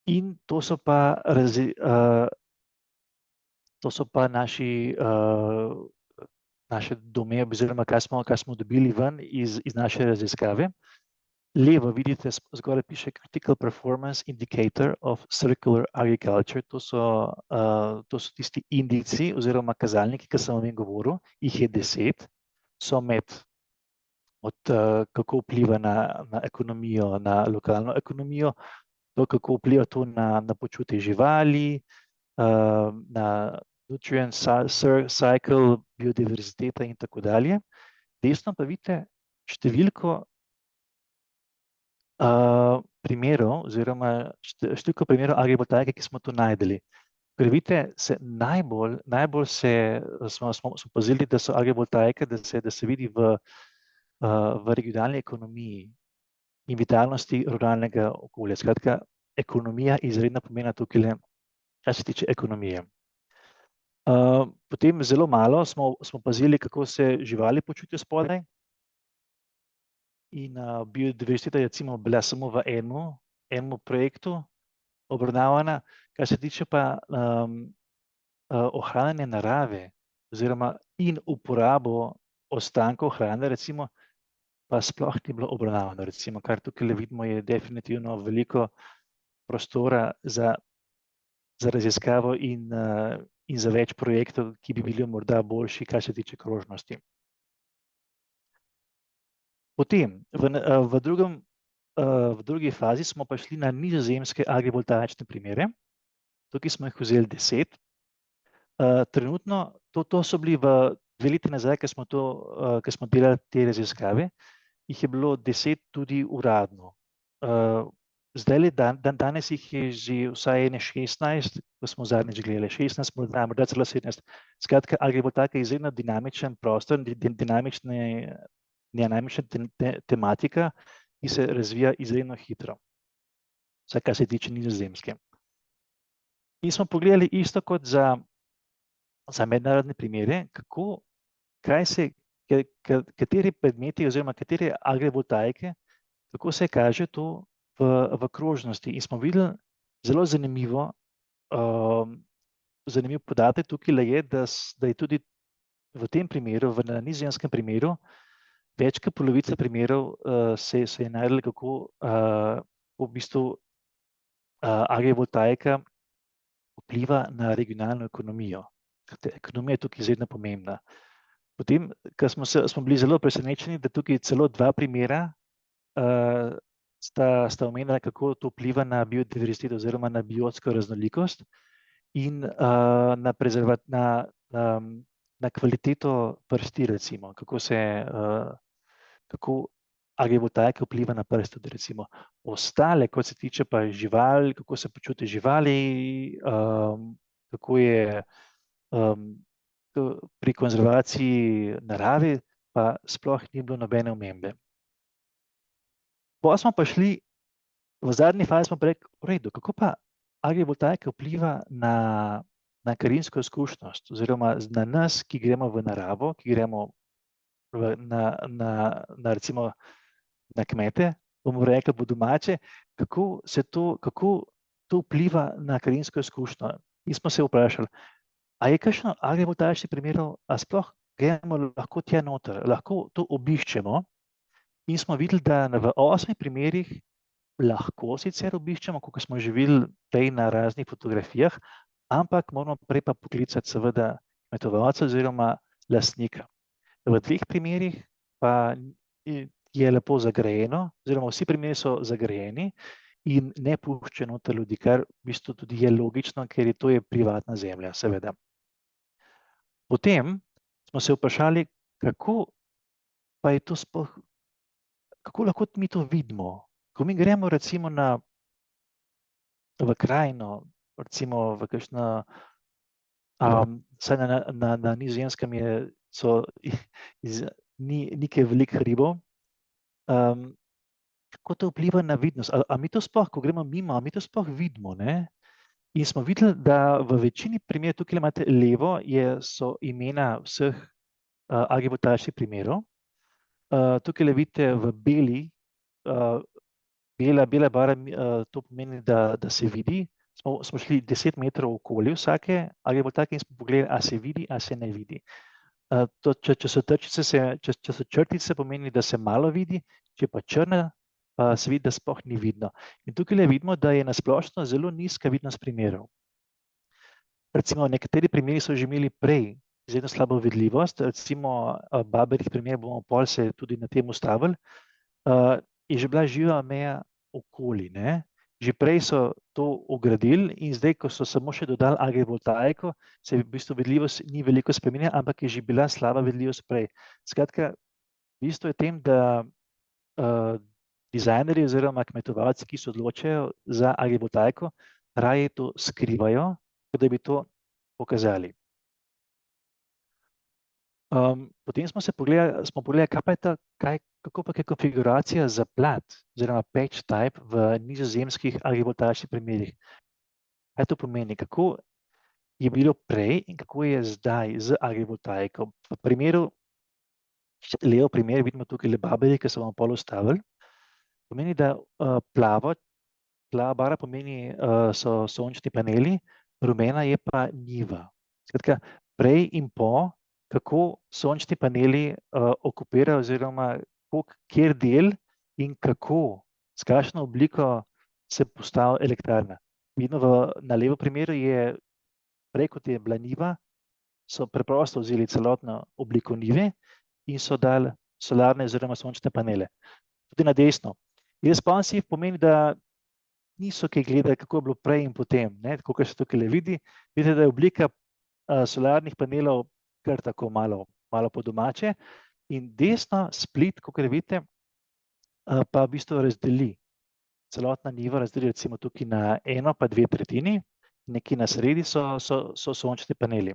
In to so pa naše domneve, oziroma kar smo dobili ven iz naše raziskave. Levo vidite, zgoraj piše Critical Performance Indicator of Circular Agriculture. To so tisti indici oziroma kazalniki, ki sem vam govoril, jih je 10, so od kako vpliva na ekonomijo, na lokalno ekonomijo, to, kako vpliva to na počutje živali, na nutrient cycle, biodiverziteta in tako dalje. Desno pa vidite številko primerov oziroma številko primerov agrivoltaike, ki smo tu najdeli. Ker vidite, najbolj smo opazili, da so agrivoltaike, da se vidi v regionalni ekonomiji in vitalnosti ruralnega okolja. Skratka, ekonomija izredno pomembna tukaj, kar se tiče ekonomije. Potem zelo malo smo opazili, kako se živali počutijo spodaj. In biodiverziteta je recimo bila samo v enem projektu obravnavana, kar se tiče pa ohranjanja narave oziroma in uporabo ostankov hrane, recimo, pa sploh ni bilo obravnavano. Recimo, kar tukaj vidimo, je definitivno veliko prostora za raziskavo in za več projektov, ki bi bili morda boljši, kar se tiče krožnosti. Potem, v drugi fazi smo pa šli na nizozemske agrivoltaične primere. Tukaj smo jih vzeli 10. Trenutno, to so bili v 2 leti nazaj, ko smo delali te raziskave, jih je bilo 10 tudi uradno. Danes jih je že vsaj 16, ko smo zadnjič gledali, 16, morda celo 17. Skratka, agrivoltaika je izredno dinamičen prostor, dinamična tematika, ki se razvija izredno hitro, vsaj kar se tiče Nizozemske. In smo pogledali isto kot za mednarodne primere, kateri predmeti oziroma katere agrivoltaike, kako se kaže to v krožnosti. In smo videli zelo zanimiv podatek tukaj je, da je tudi v tem primeru, v nizozemskem primeru, več kot polovica primerov se je najdelo, kako v bistvu agrivoltaika vpliva na regionalno ekonomijo. Ekonomija je tukaj izredno pomembna. Potem, ko smo bili zelo presenečeni, da tukaj celo 2 primera sta omenila, kako to vpliva na biodiverziteto oziroma na biotsko raznolikost in na kvaliteto prsti, recimo, kako agrivoltaika vpliva na prst tudi, recimo. Ostale, kot se tiče pa živali, kako se počuti živali, kako je pri konzervaciji narave, pa sploh ni bilo nobene omembe. Potem smo pa šli, v zadnji fazi smo pa rekli, v redu, kako pa agrivoltaika vpliva na krajinsko izkušnjost oziroma na nas, ki gremo v naravo, ki gremo recimo na kmete, bomo rekli po domače, kako to vpliva na krajinsko izkušnjo. In smo se vprašali, a je kakšno agrivoltaičnih primerov, a sploh gremo lahko tja noter, lahko to obiščemo, in smo videli, da v 8 primerih lahko sicer obiščemo, kot smo že videli prej na raznih fotografijah, ampak moramo prej pa poklicati seveda kmetovalca oziroma lastnika. V 2 primerih pa je lepo zagrajeno, oziroma vsi primeri so zagrajeni in ne puščajo noter ljudi, kar v bistvu tudi je logično, ker to je privatna zemlja, seveda. Potem smo se vprašali, kako pa je to sploh, kako lahko mi to vidimo. Ko mi gremo recimo v krajino, recimo v kakšno, saj na Nizozemskem ni kaj veliko hribov, kako to vpliva na vidnost. A mi to sploh, ko gremo mimo, a mi to sploh vidimo, ne? In smo videli, da v večini primerov, tukaj imate levo, so imena vseh agrivoltaičnih primerov. Tukaj vidite v beli, bela barva, to pomeni, da se vidi. Smo šli 10 metrov okoli vsake agrivoltaike in smo pogledali, a se vidi, a se ne vidi. Če so črtice, pomeni, da se malo vidi, če pa črna, pa se vidi, da sploh ni vidno. In tukaj vidimo, da je na splošno zelo nizka vidnost primerov. Recimo, nekateri primeri so že imeli prej izredno slabo vidljivost, recimo Babberjih primer, bomo pol se tudi na tem ustavili, je že bila živa meja okoli, ne? Že prej so to ogradili in zdaj, ko so samo še dodali agrivoltaiko, se v bistvu vidljivost ni veliko spremenila, ampak je že bila slaba vidljivost prej. Skratka, bistvo je tem, da dizajnerji oziroma kmetovalci, ki se odločajo za agrivoltaiko, raje to skrivajo, da bi to pokazali. Potem smo pogledali, kako pa je konfiguracija za plat oziroma patch type v nizozemskih agrivoltaičnih primerih. Kaj to pomeni? Kako je bilo prej in kako je zdaj z agrivoltaiko? V primeru, levo primer, vidimo tukaj Babberje, ki so vam pol ustavili. Pomeni, da plava barva pomeni, so sončni paneli, rumena je pa njiva. Skratka, prej in po, kako sončni paneli okupirajo oziroma kjer del in kako, s kakšno obliko se postavi elektrarna. Vidimo na levo primeru je, prej kot je bila njiva, so preprosto vzeli celotno obliko njive in so dali solarne oziroma sončne panele. Tudi na desno. Responsive pomeni, da niso kaj gledali, kako je bilo prej in potem, tako kot se tukaj vidi. Vidite, da je oblika solarnih panelov kar tako malo po domače. In desno split, kot vidite, pa v bistvu razdeli. Celotna njiva razdeli recimo tukaj na 1 pa 2 tretjini, nekje na sredi so sončni paneli.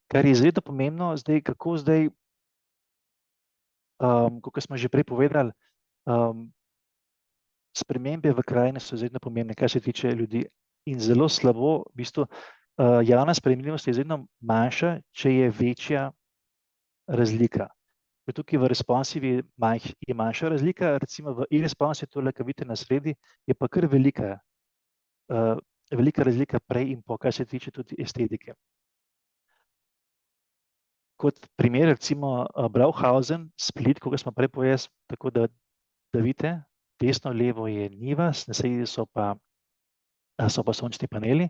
Kar je izredno pomembno, kako zdaj, kot smo že prej povedali, spremembe v krajini so izredno pomembne, kar se tiče ljudi, in zelo slabo, v bistvu, javna sprejemljivost je izredno manjša, če je večja razlika. Tukaj v responsivi je manjša razlika, recimo v e-responsivi, tole, kar vidite na sredi, je pa kar velika razlika prej in po, kar se tiče tudi estetike. Kot primer, recimo Brauhausen, Split, kot smo prej povedali, tako da vidite, desno, levo je njiva, na sredi so pa sončni paneli.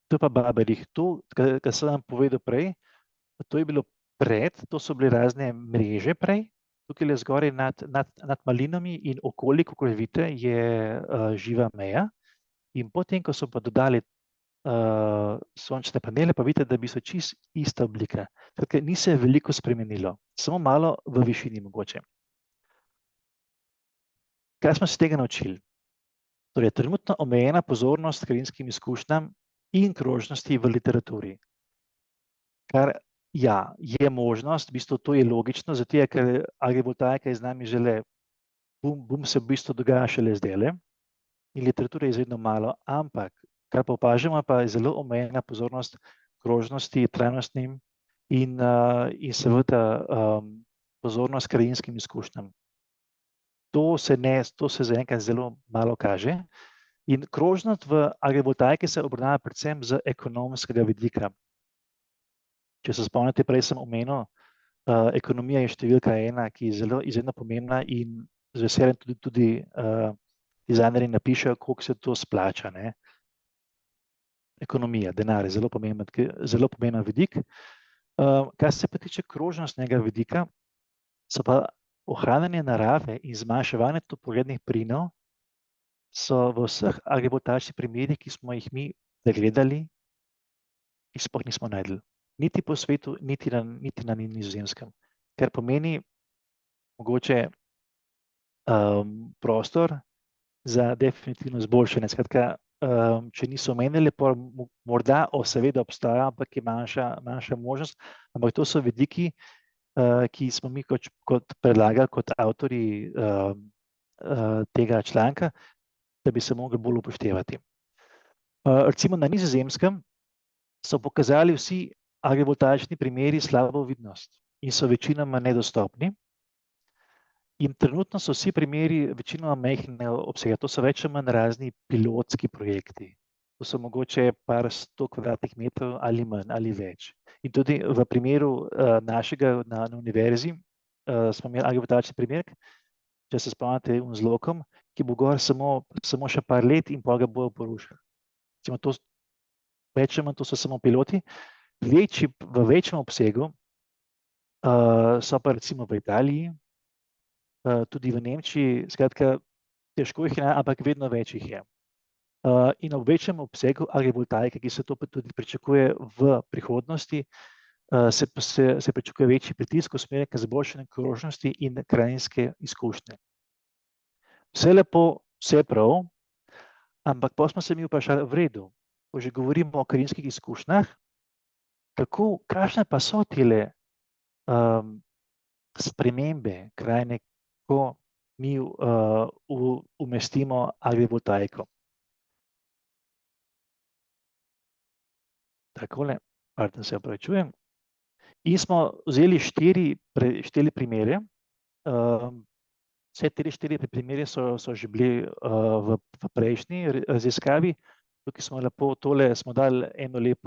To je pa Babberjih. To, kar sem vam povedal prej, to je bilo pred, to so bile razne mreže prej, tukaj le zgoraj nad malinami in okoli, kot vidite, je živa meja. In potem, ko so pa dodali sončne panele, pa vidite, da bi so čisto ista oblika. Tako ni se veliko spremenilo, samo malo v višini mogoče. Kaj smo se tega naučili? Torej, trenutno omejena pozornost krajinskim izkušnjam in krožnosti v literaturi. Kar je možnost, v bistvu to je logično, zato ker agrivoltaika je z nami žele, boom se v bistvu dogaja šele zdajle in literature je izredno malo, ampak kar pa opažamo, pa je zelo omejena pozornost krožnosti, trajnostnim in seveda pozornost krajinskim izkušnjam. to se zaenkrat zelo malo kaže. In krožnost v agrivoltaiki se obravnava predvsem z ekonomskega vidika. Če se spomnite, prej sem omenil, ekonomija je številka 1, ki je zelo izredno pomembna in z veseljem tudi dizajnerji napišejo, koliko se to splača. Ne? Ekonomija, denar je zelo pomemben vidik. Kar se pa tiče krožnostnega vidika, so pa ohranjanje narave in zmanjševanje toplogrednih plinov so v vseh agrivoltaičnih primerih, ki smo jih mi pregledali, jih sploh nismo našli. Niti po svetu, niti na Nizozemskem. Kar pomeni mogoče prostor za definitivno izboljšanje. Skratka, če niso omenili, morda seveda obstaja, ampak je manjša možnost, ampak to so vidiki, ki smo mi kot predlagali, kot avtorji tega članka, da bi se mogli bolj upoštevati. Recimo na Nizozemskem so pokazali vsi agrivoltaični primeri slabo vidnost in so večinoma nedostopni. In trenutno so vsi primeri večinoma majhnega obsega. To so več ali manj razni pilotski projekti. To so mogoče par 100 kvadratnih metrov ali manj ali več. In tudi v primeru našega na univerzi smo imeli agrivoltaični primer, če se spomnite z lokom, ki bo gor samo še par let in pa ga bojo porušili. Več ali manj to so samo piloti. V večjem obsegu so pa recimo v Italiji, tudi v Nemčiji, skratka, težko jih je, ampak vedno več jih je. In v večjem obsegu agrivoltaike, ki se to tudi pričakuje v prihodnosti, se pričakuje večji pritisk usmerjen k izboljšanju krožnosti in krajinske izkušnje. Vse lepo, vse prav, ampak pa smo se mi vprašali, v redu, ko že govorimo o krajinskih izkušnjah, kakšne pa so tele spremembe krajine, ko mi umestimo agrivoltaiko. Takole, pardon, se opravičujem. In smo vzeli štiri primere. Vse štiri primere so že bili v prejšnji raziskavi. Tukaj smo lepo tole, smo dali en lep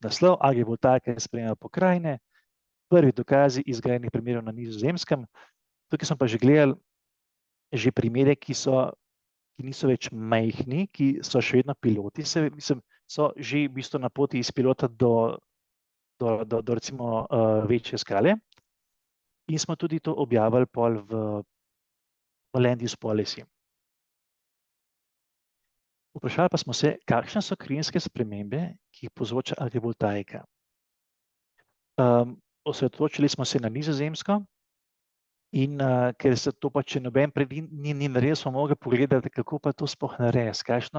naslov, agrivoltaika spremlja pokrajine, prvi dokazi izgrajenih primerov na Nizozemskem. Tukaj smo pa že gledali primere, ki niso več majhni, ki so še vedno piloti, so že v bistvu na poti iz pilota do recimo večje skale. In smo tudi to objavili pol v Land Use Policy. Vprašali pa smo se, kakšne so krajinske spremembe, ki jih povzroča agrivoltaika. Osredotočili smo se na Nizozemsko in ker se to pa, če noben pred ni naredil, smo mogli pogledati, kako pa to sploh narediti,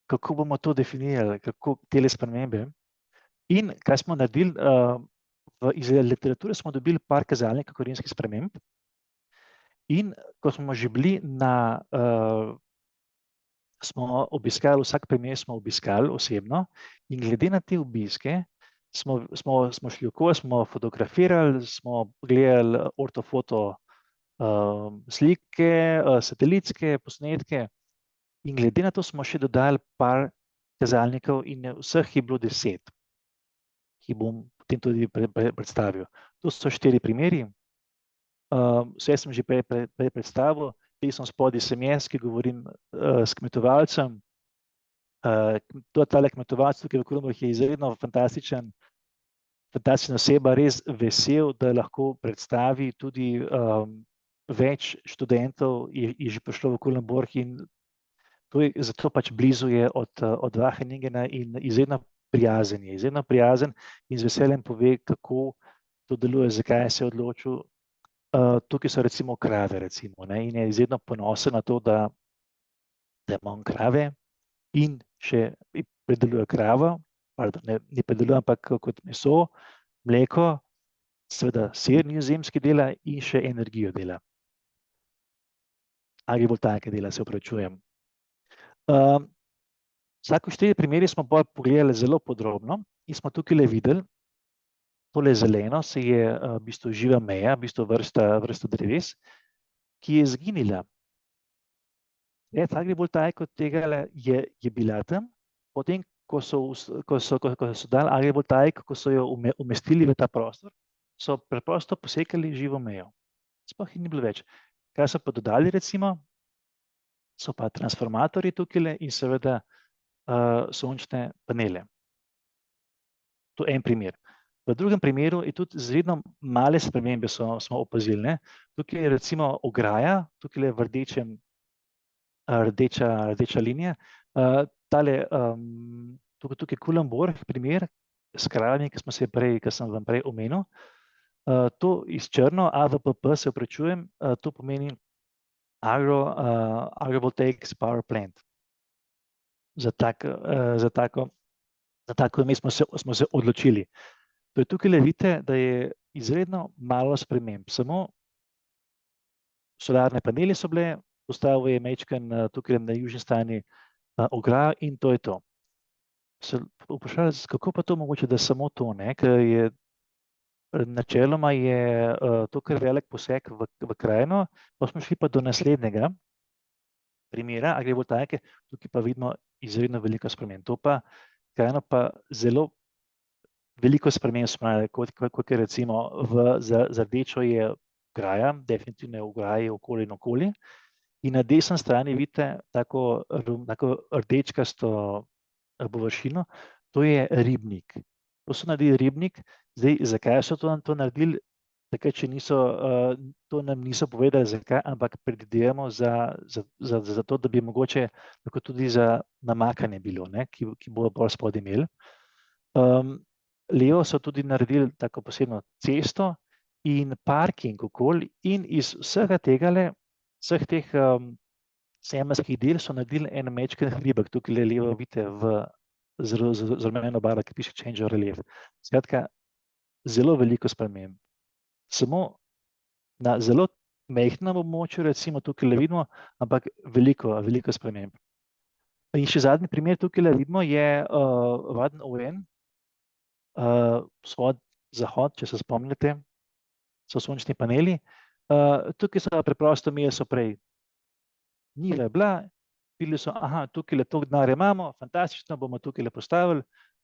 kako bomo to definirali, kako tele spremembe. In kaj smo naredili, iz literature smo dobili par kazalnikov krajinskih sprememb in ko smo že bili smo obiskali, vsak primer smo obiskali osebno in glede na te obiske smo šli okoli, smo fotografirali, smo gledali ortofoto slike, satelitske posnetke in glede na to smo še dodali par kazalnikov in vseh je bilo 10, ki bom potem tudi predstavil. To so 4 primeri. Vse sem že prej predstavil. Spodaj sem jaz, ki govorim s kmetovalcem. Tale kmetovalec tukaj v Krumlovih je izredno fantastična oseba, res vesel, da lahko predstavi tudi več študentov je že prišlo v Krumlovih in zato pač blizu je od Wageningena in izredno prijazen in z veseljem pove, kako to deluje, zakaj se je odločil. Tukaj so recimo krave in je izredno ponosen na to, da ima krave in še predeluje kravo, ne predeluje, ampak kot meso, mleko, seveda sir nizozemski dela in še energijo dela. Agrivoltaike dela, se opravičujem. Vsako 4 primere smo pogledali zelo podrobno in smo tukaj videli, tole zeleno se je v bistvu živa meja, v bistvu vrsta dreves, ki je izginila. Agrivoltaika od tega je bila tam, potem, ko so dali agrivoltaiko, ko so jo umestili v ta prostor, so preprosto posekali živo mejo. Sploh ni bilo več. Kaj so pa dodali, recimo, so pa transformatorji tukaj in seveda sončne panele. To je en primer. V drugem primeru je tudi izredno male spremembe smo opazili. Ne? Tukaj je recimo ograja, tukaj je v rdečem rdeča linija. Tukaj je Kulenborg primer s kravami, ki sem vam prej omenil. To iz črno, AVPP se opravičujem, to pomeni Agrivoltaics Power Plant. Za tako ime smo se odločili. To je tukaj vidite, da je izredno malo sprememb. Samo solarne paneli so bile, postavil je mečken tukaj na južni strani ograjo in to je to. Se vprašali, kako pa to mogoče, da samo to, ne? Ker je načeloma je to kar velik poseg v krajino, pa smo šli pa do naslednjega primera agrivoltaike, tukaj pa vidimo izredno veliko sprememb. To pa krajino pa zelo veliko sprememb smo, kot je recimo za rdečo je ograja, definitivno je ograja okoli in okoli. In na desni strani vidite tako rdečkasto površino, to je ribnik. To so naredili ribnik. Zdaj, zakaj so to naredili? Takrat, če to nam niso povedali, zakaj, ampak predvidevamo za to, da bi mogoče lahko tudi za namakanje bilo, ne, ki bodo bolj spodaj imeli. Levo so tudi naredili tako posebno cesto in parking okoli in iz vseh teh zemeljskih del so naredili en mečken hribek, tukaj levo vidite z rumeno barvo, ki piše Change of Relief. Skratka, zelo veliko sprememb. Samo na zelo majhnem območju, recimo tukaj vidimo, ampak veliko sprememb. In še zadnji primer tukaj vidimo je Vaden ON, vzhod, zahod, če se spomnite, so sončni paneli. Tukaj so preprosto imeli so prej. Njiva je bila, bili so, tukaj toliko denarja imamo, fantastično, bomo tukaj postavili,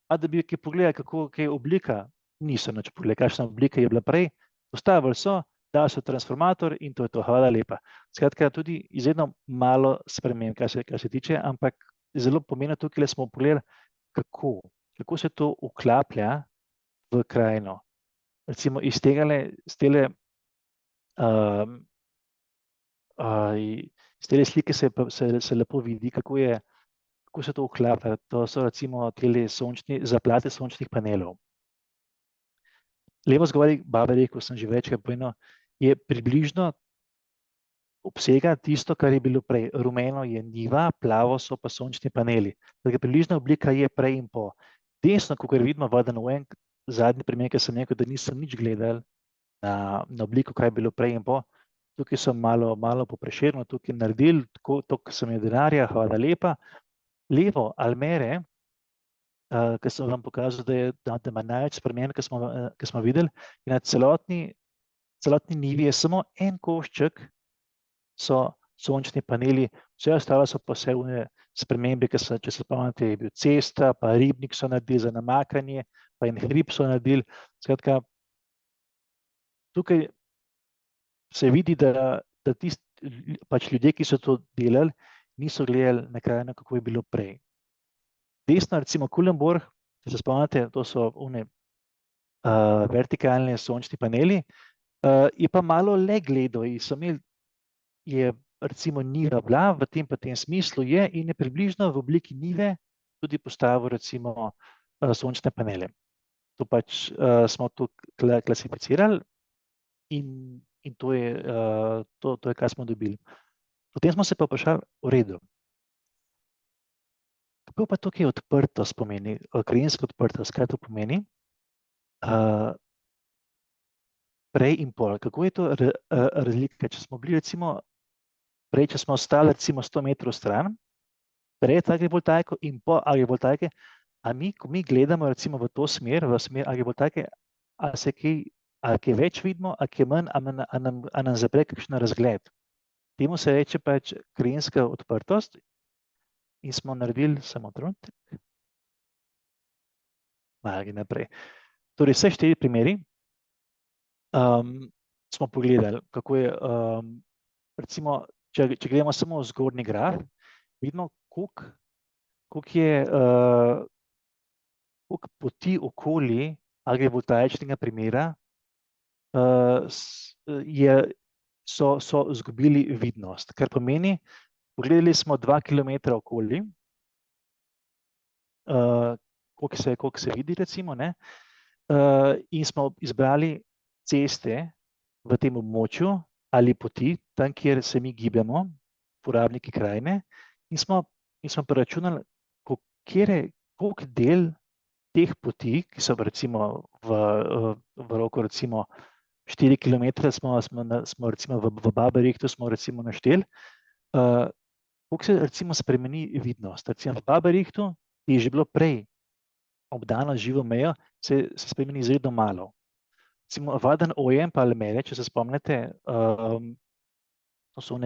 a da bi kaj pogledali, kako je oblika, niso nič pogledali, kakšna oblika je bila prej, postavili so, dali so transformator in to je to, hvala lepa. Skratka, tudi izredno malo sprememb, kar se tiče, ampak zelo pomembno tukaj smo pogledali, kako se to vklaplja v krajino. Recimo iz tele slike se lepo vidi, kako se to vklapa. To so recimo tele zaplate sončnih panelov. Levo zgoraj, Baber, kot sem že večkrat povedal, je približno obsega tisto, kar je bilo prej. Rumeno je njiva, plavo so pa sončni paneli. Približna oblika je prej in po. Desno, kot vidimo, Vaden ON, zadnji primer, ki sem rekel, da nisem nič gledal na obliko, kaj je bilo prej in po. Tukaj so malo poprešerno, tukaj naredili, toliko sem je denarja, hvala lepa. Levo, Almere, ki sem vam pokazal, da ima največ sprememb, ki smo videli, in na celotni njivi je samo en košček, so sončni paneli, vse ostalo so pa vse spremembe, če se spomnite, je bil cesta, pa ribnik so naredili za namakanje, pa en hrib so naredili. Skratka, tukaj se vidi, da ljudje, ki so to delali, niso gledali na krajino, kako je bilo prej. Desno, recimo Kulenborg, če se spomnite, to so vertikalni sončni paneli, je pa malo le gledal in je recimo njiva bila v tem smislu in je približno v obliki njive tudi postavil recimo sončne panele. To pač smo to klasificirali in to je, kar smo dobili. Potem smo se pa vprašali, v redu. Kako pa tukaj odprtost pomeni, krajinska odprtost, kaj to pomeni? Prej in pol, kako je to razlika, če smo bili recimo, prej, če smo ostali recimo 100 metrov stran, pred agrivoltaiko in po agrivoltaike, a ko mi gledamo recimo v to smer, v smer agrivoltaike, ali kaj več vidimo, ali kaj manj, a nam zapre kakšen razgled. Temu se reče pač krajinska odprtost in smo naredili samo trenutek. Malo gre naprej. Torej, vse 4 primeri smo pogledali, kako je, recimo, če gledamo samo v zgornji graf, vidimo, koliko poti okoli agrivoltaičnega primera so izgubili vidnost, kar pomeni, pogledali smo 2 kilometra okoli, koliko se vidi, recimo, ne, in smo izbrali ceste v tem območju ali poti, tam, kjer se mi gibljamo, uporabniki krajine, in smo preračunali, koliko del teh poti, ki so recimo v roku recimo 4 kilometre, smo recimo v Baberihtu smo recimo našteli, koliko se recimo spremeni vidnost. Recimo v Baberihtu je že bilo prej obdano živo mejo, se spremeni izredno malo. Recimo Vaden Ojem pa Almere, če se spomnite, to so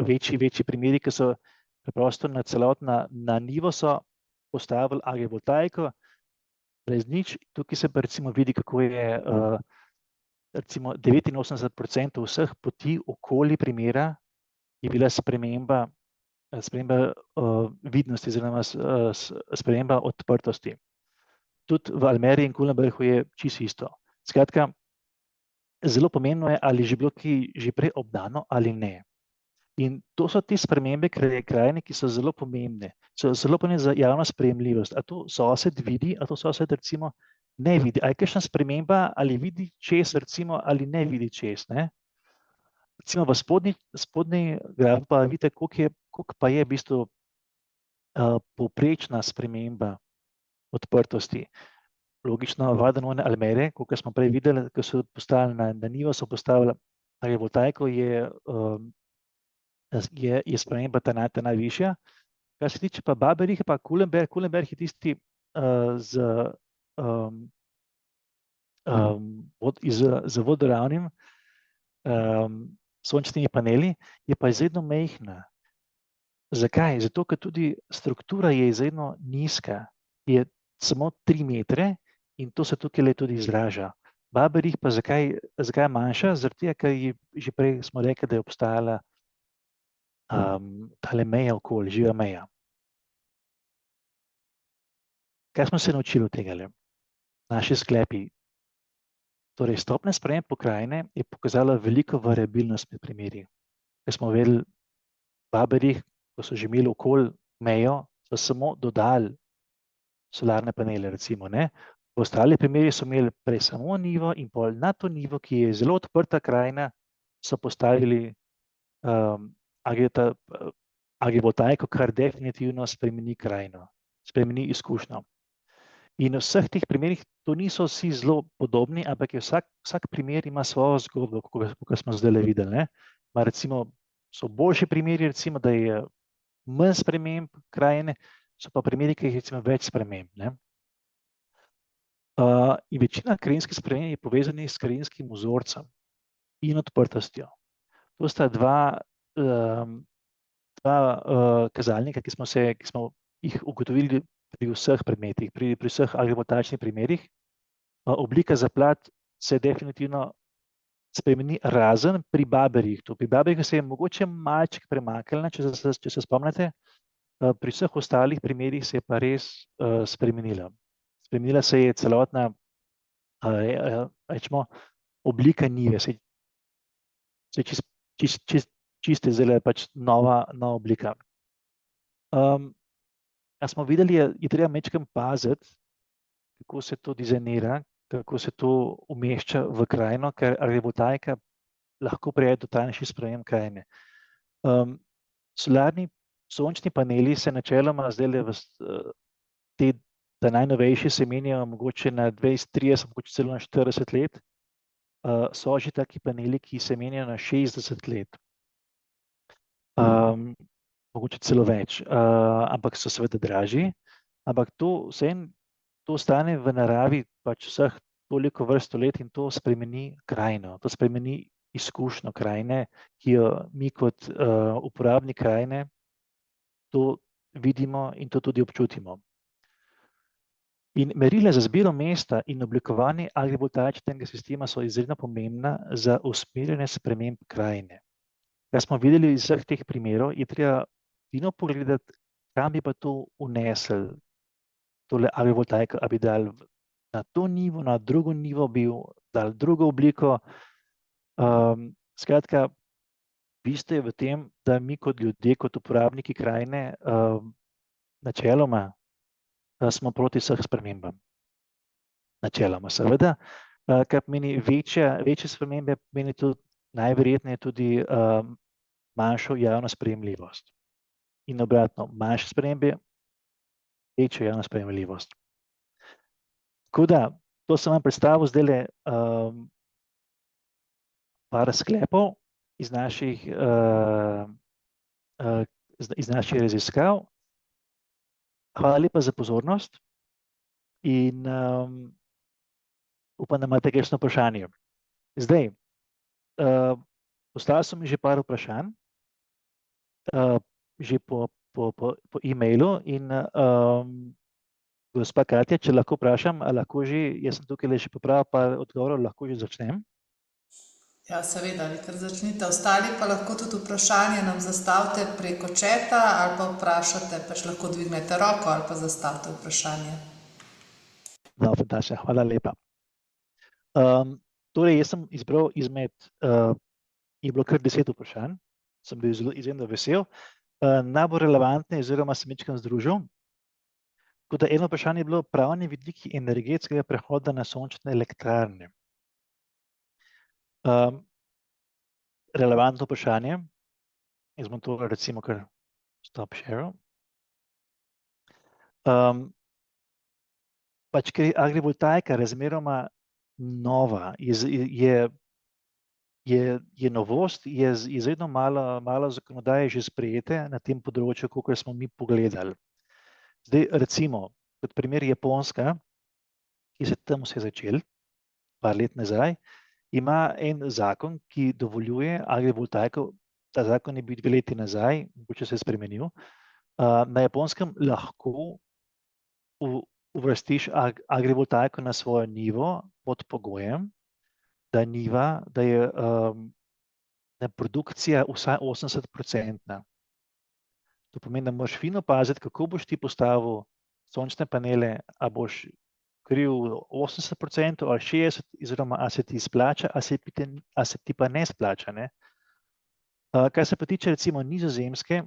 večji primeri, ki so preprosto na celotno na nivo so postavili agrivoltaiko, brez nič. Tukaj se pa recimo vidi, kako je recimo 89% vseh poti okoli primera je bila sprememba vidnosti oziroma sprememba odprtosti. Tudi v Almeri in Kulenbergu je čisto isto. Skratka, zelo pomembno je, ali je že bilo kaj že prej obdano ali ne. In to so te spremembe krajine, ki so zelo pomembne. So zelo pomembne za javno sprejemljivost. A to sosed vidi, a to sosed recimo ne vidi. A je kakšna sprememba, ali vidi čez recimo, ali ne vidi čez, ne? Recimo v spodnji graf pa vidite, koliko pa je v bistvu povprečna sprememba odprtosti. Logično, Vaden Ojem Almere, koliko smo prej videli, ko so postavili na nivo, so postavili agrivoltaiko, je sprememba ta najvišja. Kar se tiče pa Babericha pa Kulenberg je tisti z vodoravnim sončnimi paneli, je pa izredno majhna. Zakaj? Zato, ker tudi struktura je izredno nizka, je samo 3 metre in to se tukaj tudi izraža. Baberich pa zakaj je manjša? Zaradi tega, ker je že prej smo rekli, da je obstajala tale meja okoli, živa meja. Kaj smo se naučili od tega? Naši sklepi. Torej, stopnja sprememb pokrajine je pokazala veliko variabilnost med primeri. Ker smo vedeli, Baberich, ko so že imeli okoli mejo, so samo dodali solarne panele, recimo, ne. V ostalih primerih so imeli prej samo nivo in pol na to nivo, ki je zelo odprta krajina, so postavili agrivoltaiko, kar definitivno spremeni krajino, spremeni izkušnjo. In v vseh teh primerih to niso vsi zelo podobni, ampak je vsak primer ima svojo zgodbo, kot smo zdaj videli, ne. Recimo so boljši primeri, recimo, da je manj sprememb krajine, so pa primeri, ki jih recimo več sprememb, ne. In večina krajinskih sprememb je povezanih s krajinskim vzorcem in odprtostjo. To sta dva kazalnika, ki smo jih ugotovili pri vseh predmetih, pri vseh agrivoltaičnih primerih. Oblika zaplat se definitivno spremeni razen pri Baberichtu. Pri Baberichtu se je mogoče malček premaknila, če se spomnite, pri vseh ostalih primerih se je pa res spremenila. Spremenila se je celotna, rečemo, oblika njive. Čiste zdaj pač nova oblika. A smo videli, je treba majčkeno paziti, kako se to dizajnira, kako se to umešča v krajino, ker agrivoltaika lahko pride do trajnejših sprememb krajine. Solarni sončni paneli se načeloma zdaj ta najnovejši se menjajo mogoče na 20, 30, mogoče celo na 40 let. So že taki paneli, ki se menjajo na 60 let. Mogoče celo več, ampak so seveda dražji, ampak to stane v naravi pač vseh toliko vrsto let in to spremeni krajino, to spremeni izkušnjo krajine, ki jo mi kot uporabnik krajine to vidimo in to tudi občutimo. In merila za izbiro mesta in oblikovanje agrivoltaičnega sistema so izredno pomembna za usmerjanje sprememb krajine. Kar smo videli iz vseh teh primerov, je treba fino pogledati, kam bi pa to unesli, tole agrivoltaiko, a bi dali na to nivo, na drugo nivo, bi dali drugo obliko. Skratka, bistvo je v tem, da mi kot ljudje, kot uporabniki krajine, načeloma smo proti vseh spremembam. Načeloma, seveda, kar pomeni večje spremembe, pomeni tudi najverjetneje tudi manjšo javno sprejemljivost. In obratno, manjše spremembe, večjo javno sprejemljivost. Tako da, to sem vam predstavil zdajle par sklepov iz naših raziskav. Hvala lepa za pozornost in upam, da imate kakšno vprašanje. Zdaj, poslali so mi že par vprašanj, že po e-mailu in gospa Katja, če lahko vprašam, a lahko že, jaz sem tukaj že popravil par odgovorov, lahko že začnem? Ja, seveda, vi kar začnite. Ostali pa lahko tudi vprašanje nam zastavite preko četa ali pa vprašate, pač lahko dvignete roko ali pa zastavite vprašanje. No, fantastično, hvala lepa. Torej, jaz sem izbral izmed, je bilo kar 10 vprašanj, sem bil izjemno vesel. Najbolj relevantne oziroma sem večkrat združil. Tako da eno vprašanje je bilo pravni vidiki energetskega prehoda na sončne elektrarne. Relevantno vprašanje, jaz bom to recimo kar stop share. Pač, ker je agrivoltaika razmeroma nova, je novost, je izredno malo zakonodaje že sprejete na tem področju, kakor smo mi pogledali. Zdaj, recimo, kot primer Japonska, ki se tam vse začel, par let nazaj, ima en zakon, ki dovoljuje agrivoltaiko, ta zakon je bil 2 leti nazaj, mogoče se je spremenil. Na Japonskem lahko uvrstiš agrivoltaiko na svojo njivo pod pogojem, da je produkcija vsaj 80%. To pomeni, da moraš fino paziti, kako boš ti postavil sončne panele, a boš kriv 80% ali 60%, oziroma a se ti splača, a se ti pa ne splača. Ne? Kar se pa tiče recimo Nizozemske,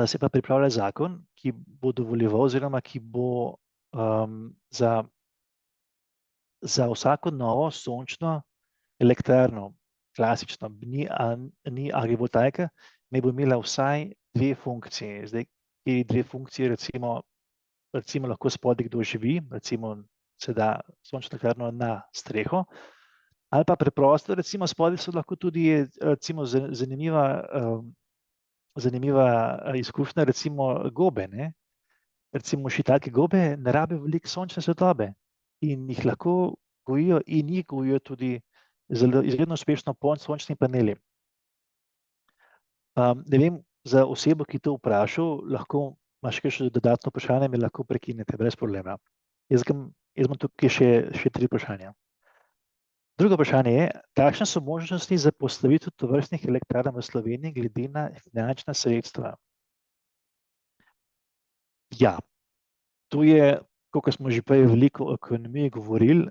se pa pripravlja zakon, ki bo dovoljeval oziroma ki bo za vsako novo sončno elektrarno, klasično, ni agrivoltaika, ne bo imela vsaj 2 funkcije. Zdaj, te 2 funkcije recimo lahko spodaj kdo živi, recimo se da sončno elektrarno na streho, ali pa preprosto, recimo spodaj so lahko tudi recimo zanimiva izkušnja, recimo gobe, ne? Recimo šiitake gobe ne rabijo veliko sončne svetlobe in jih lahko gojijo in jih gojijo tudi izredno uspešno pod sončnimi paneli. Ne vem, za osebo, ki to vprašal, lahko imaš kakšno dodatno vprašanje, me lahko prekinete brez problema. Jaz imam tukaj še 3 vprašanja. Drugo vprašanje je, kakšne so možnosti za postavitev tovrstnih elektrarn v Sloveniji glede na finančna sredstva? Ja, to je, kot smo že prej veliko o ekonomiji govorili,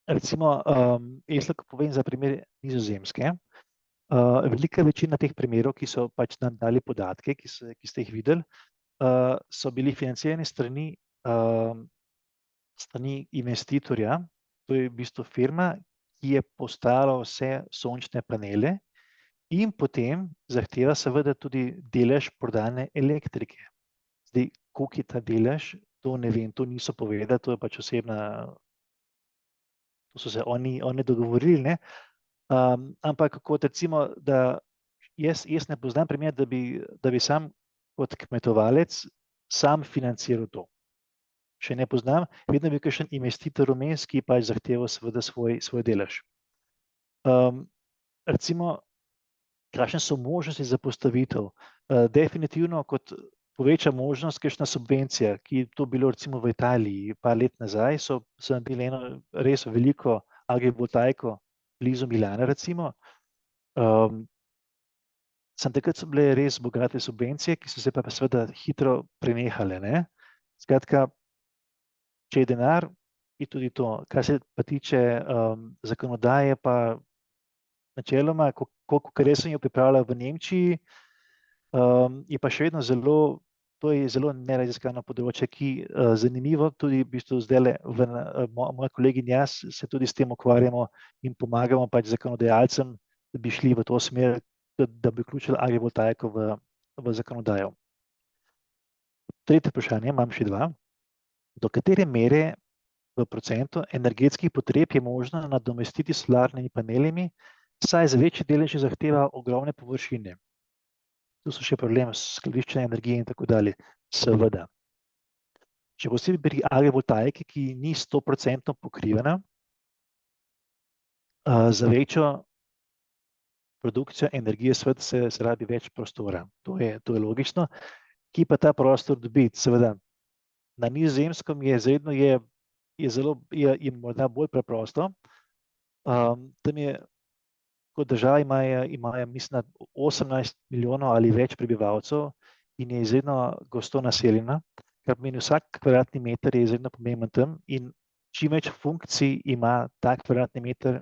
recimo, jaz lahko povem za primer Nizozemske. Velika večina teh primerov, ki so pač nam dali podatke, ki ste jih videli, so bili financirani strani investitorja, to je v bistvu firma, ki je postavila vse sončne panele in potem zahteva seveda tudi delež prodane elektrike. Zdaj, koliko je ta delež, to ne vem, to niso povedali, to je pač osebna, to so se oni dogovorili, ne? Ampak kot recimo, da jaz ne poznam primer, da bi sam kot kmetovalec sam financiral to. še ne poznam, vedno bi kakšen investitor vmes, ki pač zahteval seveda svoj delež. Recimo, kakšne so možnosti za postavitev? Definitivno kot poveča možnost kakšna subvencija, ki je to bilo recimo v Italiji par let nazaj, so naredili eno res veliko agrivoltaiko blizu Milana recimo. Takrat so bile res bogate subvencije, ki so se pa seveda hitro prenehale, ne. Skratka, če je denar, je tudi to. Kar se pa tiče zakonodaje, pa načeloma, kolikor sem jo pripravljal v Nemčiji, je pa še vedno to je zelo neraziskano področje, ki zanimivo, tudi v bistvu zdajle moji kolegi in jaz se tudi s tem ukvarjamo in pomagamo pač zakonodajalcem, da bi šli v to smer, da bi vključili agrivoltaiko v zakonodajo. Tretje vprašanje, imam še dva. Do katere mere v procentu energetskih potreb je možno nadomestiti s solarnimi panelimi, saj za večji delež zahteva ogromne površine? Tu so še problem skladiščenja energije in tako dalje. Seveda. Še posebej pri agrivoltaiki, ki ni 100% pokrivana, za večjo produkcijo energije seveda se rabi več prostora. To je logično. Ki pa ta prostor dobiti? Seveda, na Nizozemskem je morda bolj preprosto. Tam je kot država imajo, mislim, 18 milijonov ali več prebivalcev in je izredno gosto naseljena, kar pomeni vsak kvadratni meter je izredno pomemben tam in čim več funkcij ima tak kvadratni meter,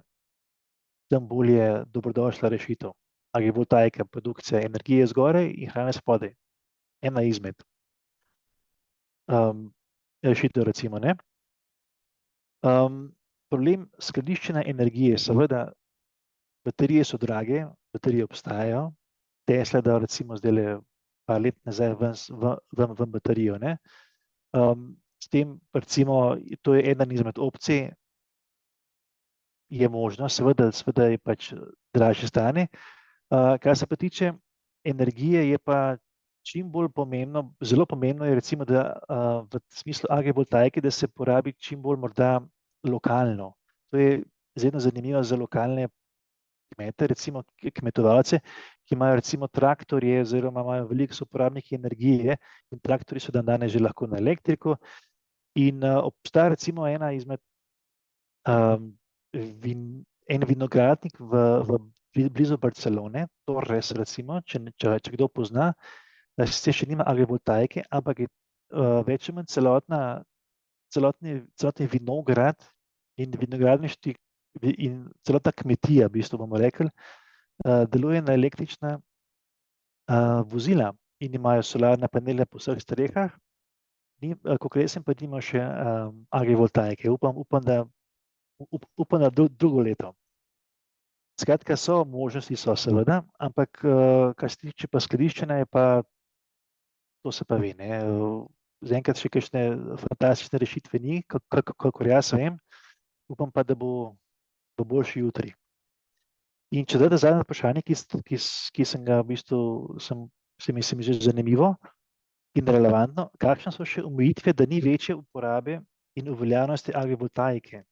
tem bolj je dobrodošla rešitev. Agrivoltaika, produkcija energije zgoraj in hrane spodaj. Ena izmed rešitev recimo, ne. Problem skladiščenja energije, seveda, baterije so drage, baterije obstajajo. Tesla dal recimo zdajle par let nazaj ven baterijo, ne. S tem recimo, to je ena izmed opcij, je možno, seveda je pač dražje stane. Kar se pa tiče energije, je pa čim bolj pomembno, zelo pomembno je recimo, da v smislu agrivoltaike, da se porabi čim bolj morda lokalno. To je izredno zanimivo za lokalne kmete, recimo kmetovalce, ki imajo recimo traktorje oziroma imajo veliko uporabniki energije in traktorji so danes že lahko na elektriko in obstaja recimo en vinogradnik blizu Barcelone, Torres recimo, če kdo pozna, da se še nima agrivoltaike, ampak je več ali manj celotni vinograd in vinogradništvi in celotna kmetija, v bistvu bomo rekli, deluje na električna vozila in imajo solarne panele po vseh strehah. Kolikor jaz sem, pa nima še agrivoltaike. Upam, da drugo leto. Skratka, možnosti so seveda, ampak kar se tiče pa skladiščenja, je pa to se pa ve, ne. Zaenkrat še kakšne fantastične rešitve ni, kakor jaz vem. Upam pa, da bo boljši jutri. In če date zadnje vprašanje, ki sem ga v bistvu, se mi zdi zanimivo in relevantno, kakšne so še omejitve, da ni večje uporabe in uveljavnosti agrivoltaike?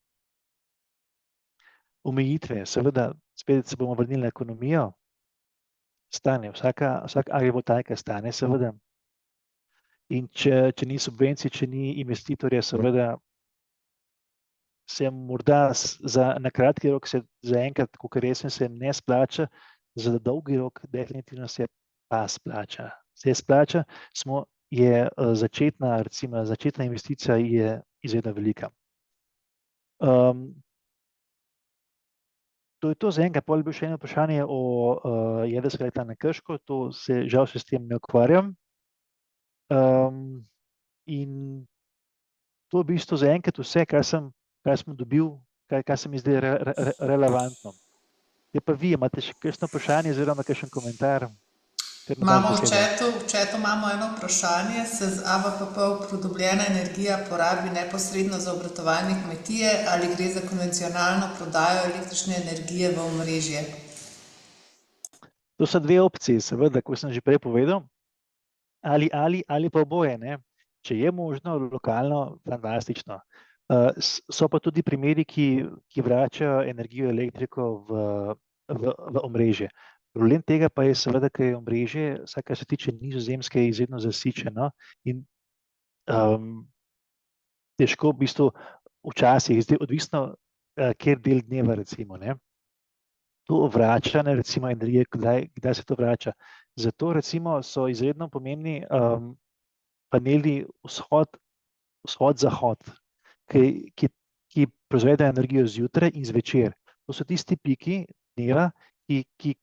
Omejitve, seveda, spet se bomo vrnili na ekonomijo, stane, vsak agrivoltaika stane, seveda. In če ni subvencij, če ni investitorja, seveda se morda na kratki rok se zaenkrat, kakor jaz se ne splača, za dolgi rok definitivno se pa splača. Se splača, začetna investicija je izredno velika. To je to zaenkrat, potem je bilo še eno vprašanje o jedrski elektrarni Krško, žal se s tem ne ukvarjam. In to je v bistvu zaenkrat vse, kar sem dobil, kar se mi zdi relevantno. Je pa vi, imate še kakšno vprašanje oziroma kakšen komentar? Imamo v chatu imamo eno vprašanje, se z AVPP pridobljena energija porabi neposredno za obratovanje kmetije ali gre za konvencionalno prodajo električne energije v omrežje? To so dve opciji, seveda, kot sem že prej povedal, ali pa oboje, ne. če je možno, lokalno, fantastično. So pa tudi primeri, ki vračajo energijo, elektriko v omrežje. Problem tega pa je seveda, ker je omrežje, vsaj kar se tiče Nizozemske, izredno zasičeno in težko v bistvu včasih, zdaj odvisno, kjer del dneva recimo, ne. To vračanje recimo energije, kdaj se to vrača. Zato recimo so izredno pomembni paneli vzhod-zahod, ki proizvedejo energijo zjutraj in zvečer. To so tisti piki dneva, ki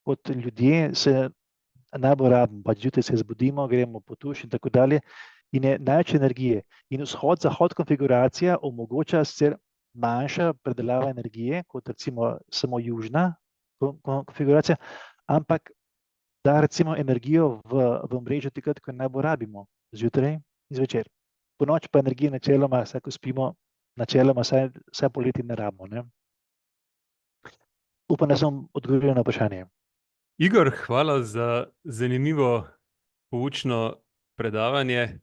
kot ljudje se najbolj rabimo, pač zjutraj se zbudimo, gremo po tuš in tako dalje, in je največ energije. In vzhod-zahod konfiguracija omogoča sicer manjša predelava energije, kot recimo samo južna konfiguracija, ampak da recimo energijo v omrežju takrat, ko najbolj rabimo, zjutraj in zvečer. Ponoči pa energije načeloma, vsaj ko spimo, načeloma vsaj poleti ne rabimo, ne. Upam, da sem odgovoril na vprašanje. Igor, hvala za zanimivo poučno predavanje.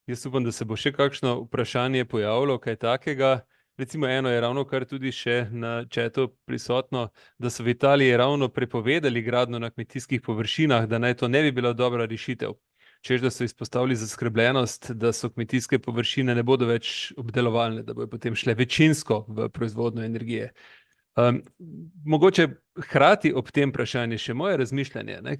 Jaz upam, da se bo še kakšno vprašanje pojavilo, kaj takega. Recimo eno je ravno kar tudi še na chatu prisotno, da so v Italiji ravno prepovedali gradnjo na kmetijskih površinah, da naj to ne bi bila dobra rešitev. Češ, da so izpostavili zaskrbljenost, da so kmetijske površine ne bodo več obdelovalne, da bodo potem šle večinsko v proizvodnjo energije. Mogoče hkrati ob tem vprašanju še moje razmišljanje, ne?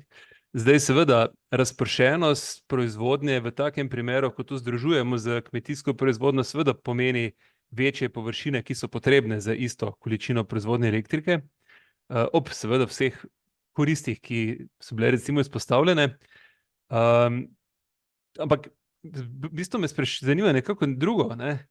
Zdaj seveda razpršenost proizvodnje v takem primeru, ko to združujemo z kmetijsko proizvodnjo, seveda pomeni večje površine, ki so potrebne za isto količino proizvodnje elektrike, ob seveda vseh koristih, ki so bile recimo izpostavljene. Ampak v bistvu me zanima nekako drugo, ne?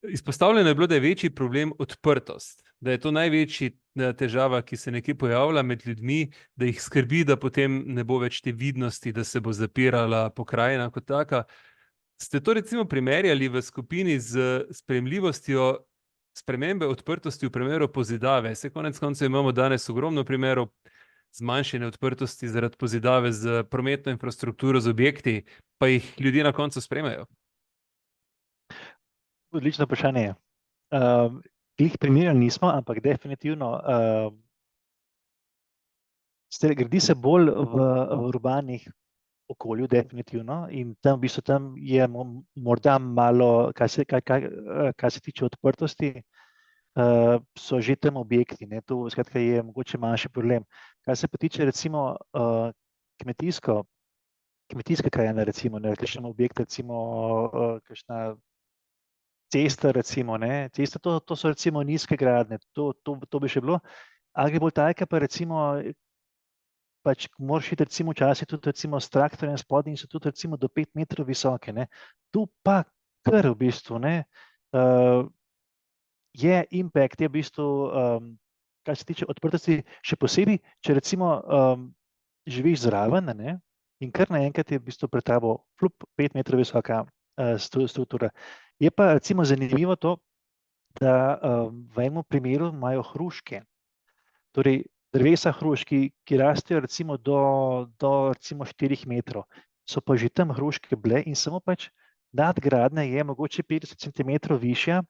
Izpostavljeno je bilo, da je večji problem odprtost, da je to največji težava, ki se nekje pojavlja med ljudmi, da jih skrbi, da potem ne bo več te vidnosti, da se bo zapirala pokrajina kot taka. Ste to recimo primerjali v skupini z sprejemljivostjo spremembe odprtosti v primeru pozidave? Se konec koncev imamo danes ogromno primerov zmanjšanja odprtosti zaradi pozidave z prometno infrastrukturo, z objekti, pa jih ljudje na koncu sprejmejo. Odlično vprašanje. Glih primerjali nismo, ampak definitivno gradi se bolj v urbanih okolju, definitivno, in tam v bistvu tam je morda malo, kar se tiče odprtosti, so že tam objekti, ne, to skratka je mogoče manjši problem. Kar se pa tiče recimo kmetijske krajine, recimo, ne, kakšen objekt, recimo kakšna cesta, recimo, ne, cesta, to so recimo nizke gradnje, to bi še bilo. Agrivoltaika pa recimo, pač moraš iti recimo včasih tudi recimo s traktorjem spodnji in so tudi recimo do 5 metrov visoke, ne. Tu pa kar v bistvu, ne, je impact, je v bistvu, kar se tiče odprtosti, še posebej, če recimo živiš zraven, ne, in kar naenkrat je v bistvu pred tabo 5 metrov visoka struktura. Je pa recimo zanimivo to, da v enem primeru imajo hruške, torej drevesa hruški, ki rastejo recimo do recimo 4 metrov, so pa že tam hruške bile in samo pač nadgradnja je mogoče 50 centimetrov višja,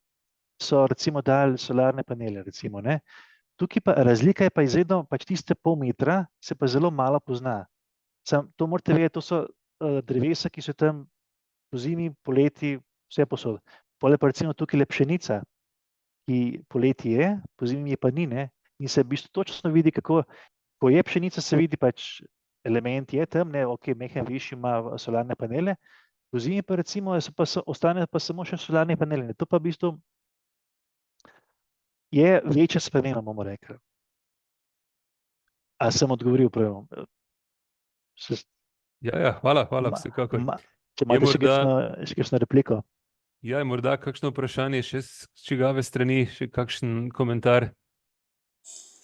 so recimo dali solarne panele, recimo, ne. Tukaj pa razlika je pa izredno, pač tiste pol metra se pa zelo malo pozna. To morate vedeti, to so drevesa, ki so tam pozimi, poleti, vse posod. Pole pa recimo tukaj pšenica, ki poleti je, pozimi je pa ni, ne, in se v bistvu točno vidi, kako, ko je pšenica, se vidi pač element je tam, ne, ok, mehen višji ima solarne panele, pozimi pa recimo ostane pa samo še solarne panele, ne, to pa v bistvu je večja sprememba, bomo rekli. A sem odgovoril prav? Ja, hvala, vsekakor. Če imate še kakšno repliko? Ja, je morda kakšno vprašanje še s čigave strani, še kakšen komentar?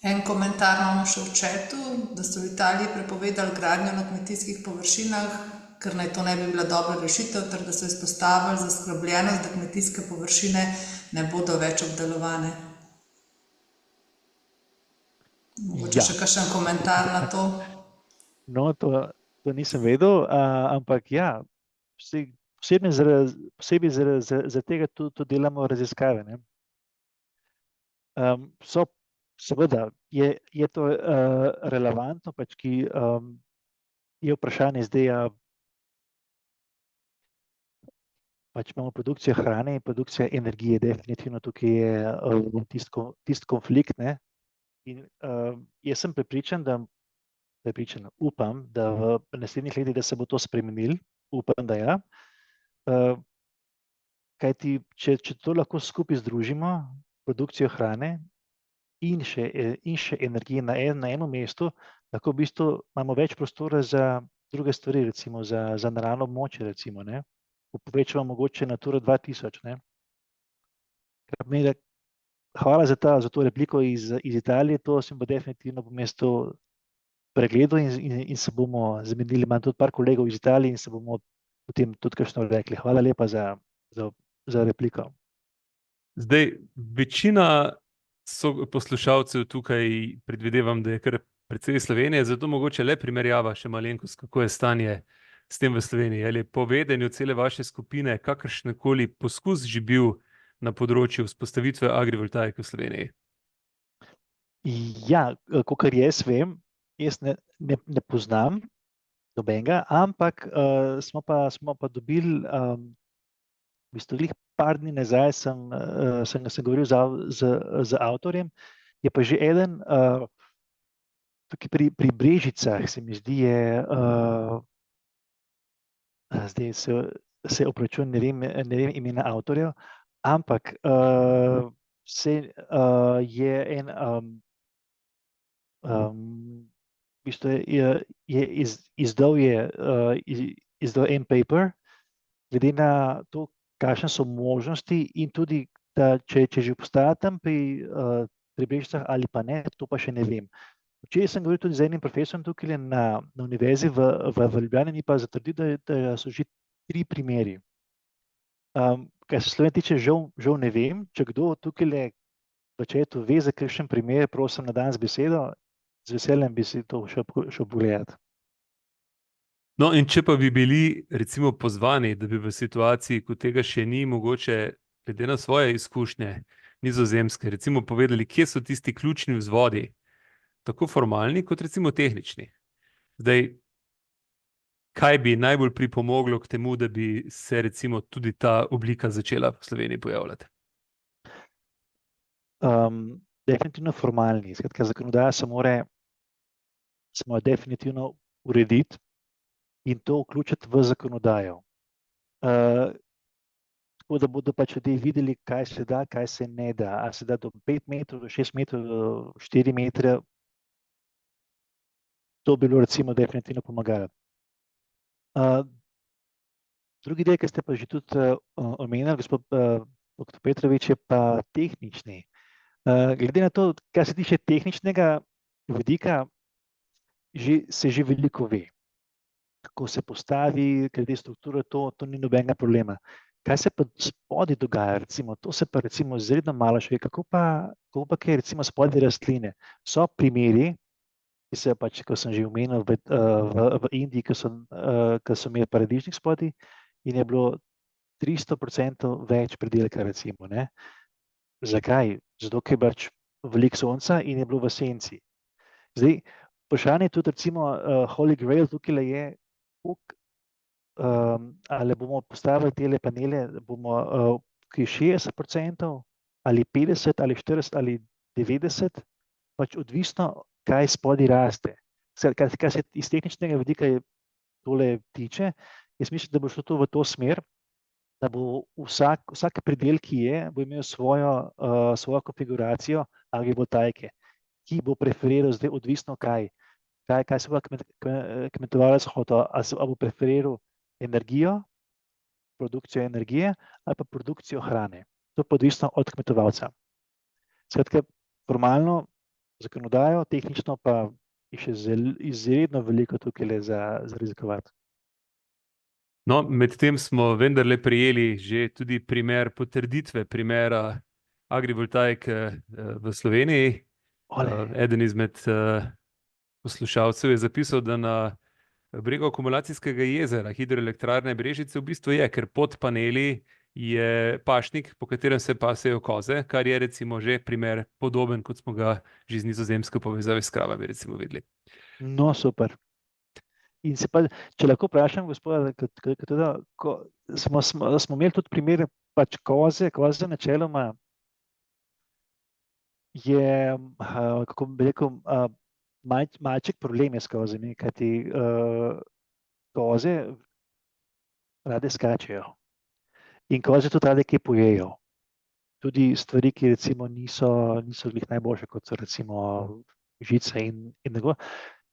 En komentar imamo še v chatu, da so v Italiji prepovedali gradnjo na kmetijskih površinah, ker naj to ne bi bila dobra rešitev, ter da so izpostavili zaskrbljenost, da kmetijske površine ne bodo več obdelovane. Mogoče še kakšen komentar na to? No, to nisem vedel, ampak ja, Posebej zaradi tega tudi delamo raziskave. Ne. Seveda je to relevantno, pač ki je vprašanje zdaj, pač imamo produkcijo hrane in produkcijo energije, definitivno tukaj je tisti konflikt. Ne? In jaz sem prepričan, upam, da v naslednjih letih, da se bo to spremenilo, upam, da ja. Kajti, če to lahko skupaj združimo, produkcijo hrane in še energije na enem mestu, lahko v bistvu imamo več prostora za druge stvari, recimo za naravno območje, recimo, ne. Povečamo mogoče Natura 2000, ne. Kar pomeni, da hvala za to repliko iz Italije, to sem bo definitivno po mestu pregledal in se bomo zamenili, imam tudi par kolegov iz Italije in se bomo potem tudi kakšno rekli. Hvala lepa za repliko. Zdaj, večina poslušalcev tukaj predvidevam, da je kar precej Slovenije, zato mogoče le primerjava še malenkost, kako je stanje s tem v Sloveniji. Ali je po vedenju cele vaše skupine kakršnekoli poskus že bil na področju vzpostavitve agrivoltaike v Sloveniji? Ja, kakor jaz vem, jaz ne poznam nobenega, ampak smo pa dobili v bistvu par dni nazaj sem govoril z avtorjem, je pa že eden tukaj pri Brežicah, se mi zdi, zdaj se opravičujem, ne vem imena avtorja, ampak je en v bistvu je izdal en paper, glede na to, kakšne so možnosti in tudi, da če že postaja tam pri Brežicah ali pa ne, to pa še ne vem. Včeraj sem govoril tudi z enim profesorom tukaj na univerzi v Ljubljani, mi pa zatrdil, da so že 3 primeri. Kar se Slovenije tiče, žal ne vem, če kdo tukaj v chatu ve za kakšen primer, prosim na dan z besedo, z veseljem bi si to šel pogledati. No, in če pa bi bili recimo pozvani, da bi v situaciji, ko tega še ni, mogoče glede na svoje izkušnje nizozemske, recimo povedali, kje so tisti ključni vzvodi, tako formalni kot recimo tehnični. Zdaj, kaj bi najbolj pripomoglo k temu, da bi se recimo tudi ta oblika začela v Sloveniji pojavljati? Definitivno formalni. Skratka, zakonodaja se mora definitivno urediti in to vključiti v zakonodajo. Tako da bodo pač ljudje videli, kaj se da, kaj se ne da. A se da do 5 metrov, do 6 metrov, do 4 metre. To bi bilo recimo definitivno pomagalo. Drugi del, ki ste pa že tudi omenili, gospod dr. Petrovič, je pa tehnični. Glede na to, kar se tiče tehničnega vidika, se že veliko ve. Kako se postavi, glede strukture, to ni nobenega problema. Kaj se pa spodaj dogaja, recimo, to se pa recimo izredno malo še ve, kako pa kaj recimo spodaj rastline. So primeri, ki se pač, ko sem že omenil, v Indiji, ki so imeli paradižnik spodaj in je bilo 300% več pridelka, recimo, ne. Zakaj? Zato, ker je pač veliko sonca in je bilo v senci. Zdaj, vprašanje tudi recimo Holy Grail tukaj je, ali bomo postavili tele panele, bomo 60% ali 50 ali 40 ali 90, pač odvisno, kaj spodaj raste. Kar se iz tehničnega vidika tole tiče, jaz mislim, da bo šlo to v to smer, da bo vsak predel, ki bo imel svojo konfiguracijo agrivoltaike, ki bo preferiral zdaj odvisno kaj se bo kmetovalec hotel, ali bo preferiral energijo, produkcijo energije ali pa produkcijo hrane. To pa odvisno od kmetovalca. Skratka, formalno zakonodajo, tehnično pa je še izredno veliko tukaj za raziskovati. No, medtem smo vendarle prejeli že tudi primer potrditve primera agrivoltaike v Sloveniji. Eden izmed poslušalcev je zapisal, da na bregu akumulacijskega jezera hidroelektrarne Brežice v bistvu je, ker pod paneli je pašnik, po katerem se pasejo koze, kar je recimo že primer podoben, kot smo ga že iz Nizozemske povezave s kravami recimo videli. No, super. In se pa, če lahko vprašam, gospoda, ko smo imeli tudi primer pač koze načeloma je, kako bi rekel, malček problem je s kozami, kajti koze rade skačejo in koze tudi rade kaj pojejo. Tudi stvari, ki recimo niso glih najboljše, kot so recimo žice in tako.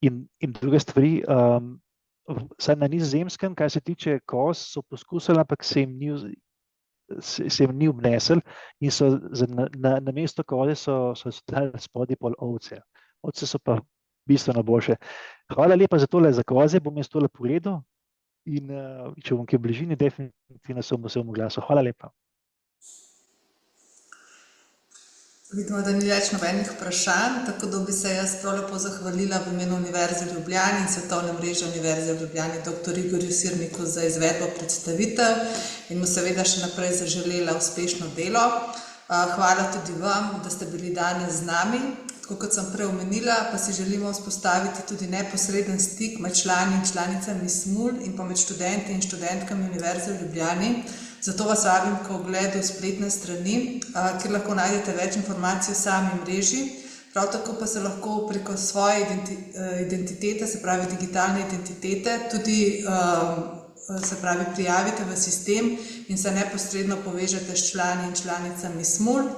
In druge stvari, saj na Nizozemskem, kar se tiče koz, so poskusili, ampak se jim ni obnesel in so na mesto koze so dali spodaj pol ovce. Ovce so pa bistveno boljše. Hvala lepa za tole, za koze, bom jaz tole pogledal in če bom kaj v bližini, definitivno se bom oglasil. Hvala lepa. Vidimo, da ni več nobenih vprašanj, tako da bi se jaz prav lepo zahvalila v imenu Univerze v Ljubljani in Svetovne mreže Univerze v Ljubljani dr. Igorju Sirniku za izvedbo predstavitev in mu seveda še naprej zaželela uspešno delo. Hvala tudi vam, da ste bili danes z nami. Tako kot sem prej omenila, pa si želimo vzpostaviti tudi neposreden stik med člani in članicami SMUL in pa med študenti in študentkami Univerze v Ljubljani. Zato vas vabim k ogledu spletne strani, kjer lahko najdete več informacij o sami mreži. Prav tako pa se lahko preko svoje identitete, se pravi digitalne identitete, tudi prijavite v sistem in se neposredno povežete s člani in članicami SMUL.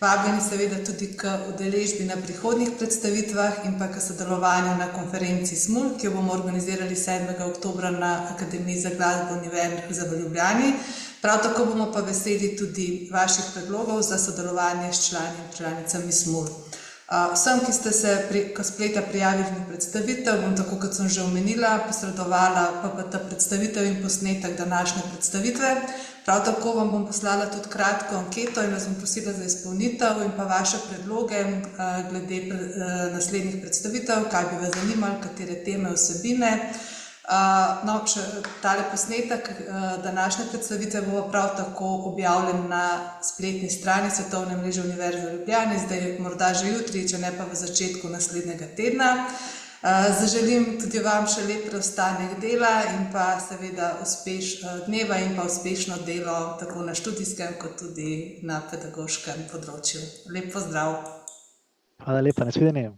Vabljeni seveda tudi k udeležbi na prihodnjih predstavitvah in pa k sodelovanju na konferenci SMUL, ki jo bomo organizirali 7. oktobra na Akademiji za glasbo Univerze v Ljubljani. Prav tako bomo pa veseli tudi vaših predlogov za sodelovanje s člani in članicami SMUL. Vsem, ki ste se preko spleta prijavili na predstavitev, bom tako, kot sem že omenila, posredovala PPT predstavitev in posnetek današnje predstavitve. Prav tako vam bom poslala tudi kratko anketo in vas bom prosila za izpolnitev in pa vaše predloge glede naslednjih predstavitev, kaj bi vas zanimalo, katere teme, vsebine. Tale posnetek današnje predstavitve bo prav tako objavljen na spletni strani Svetovne mreže Univerze v Ljubljani, zdaj morda že jutri, če ne pa v začetku naslednjega tedna. Zaželim tudi vam še lep preostanek dela in pa seveda dneva in pa uspešno delo tako na študijskem kot tudi na pedagoškem področju. Lep pozdrav! Hvala lepa, nasvidenje.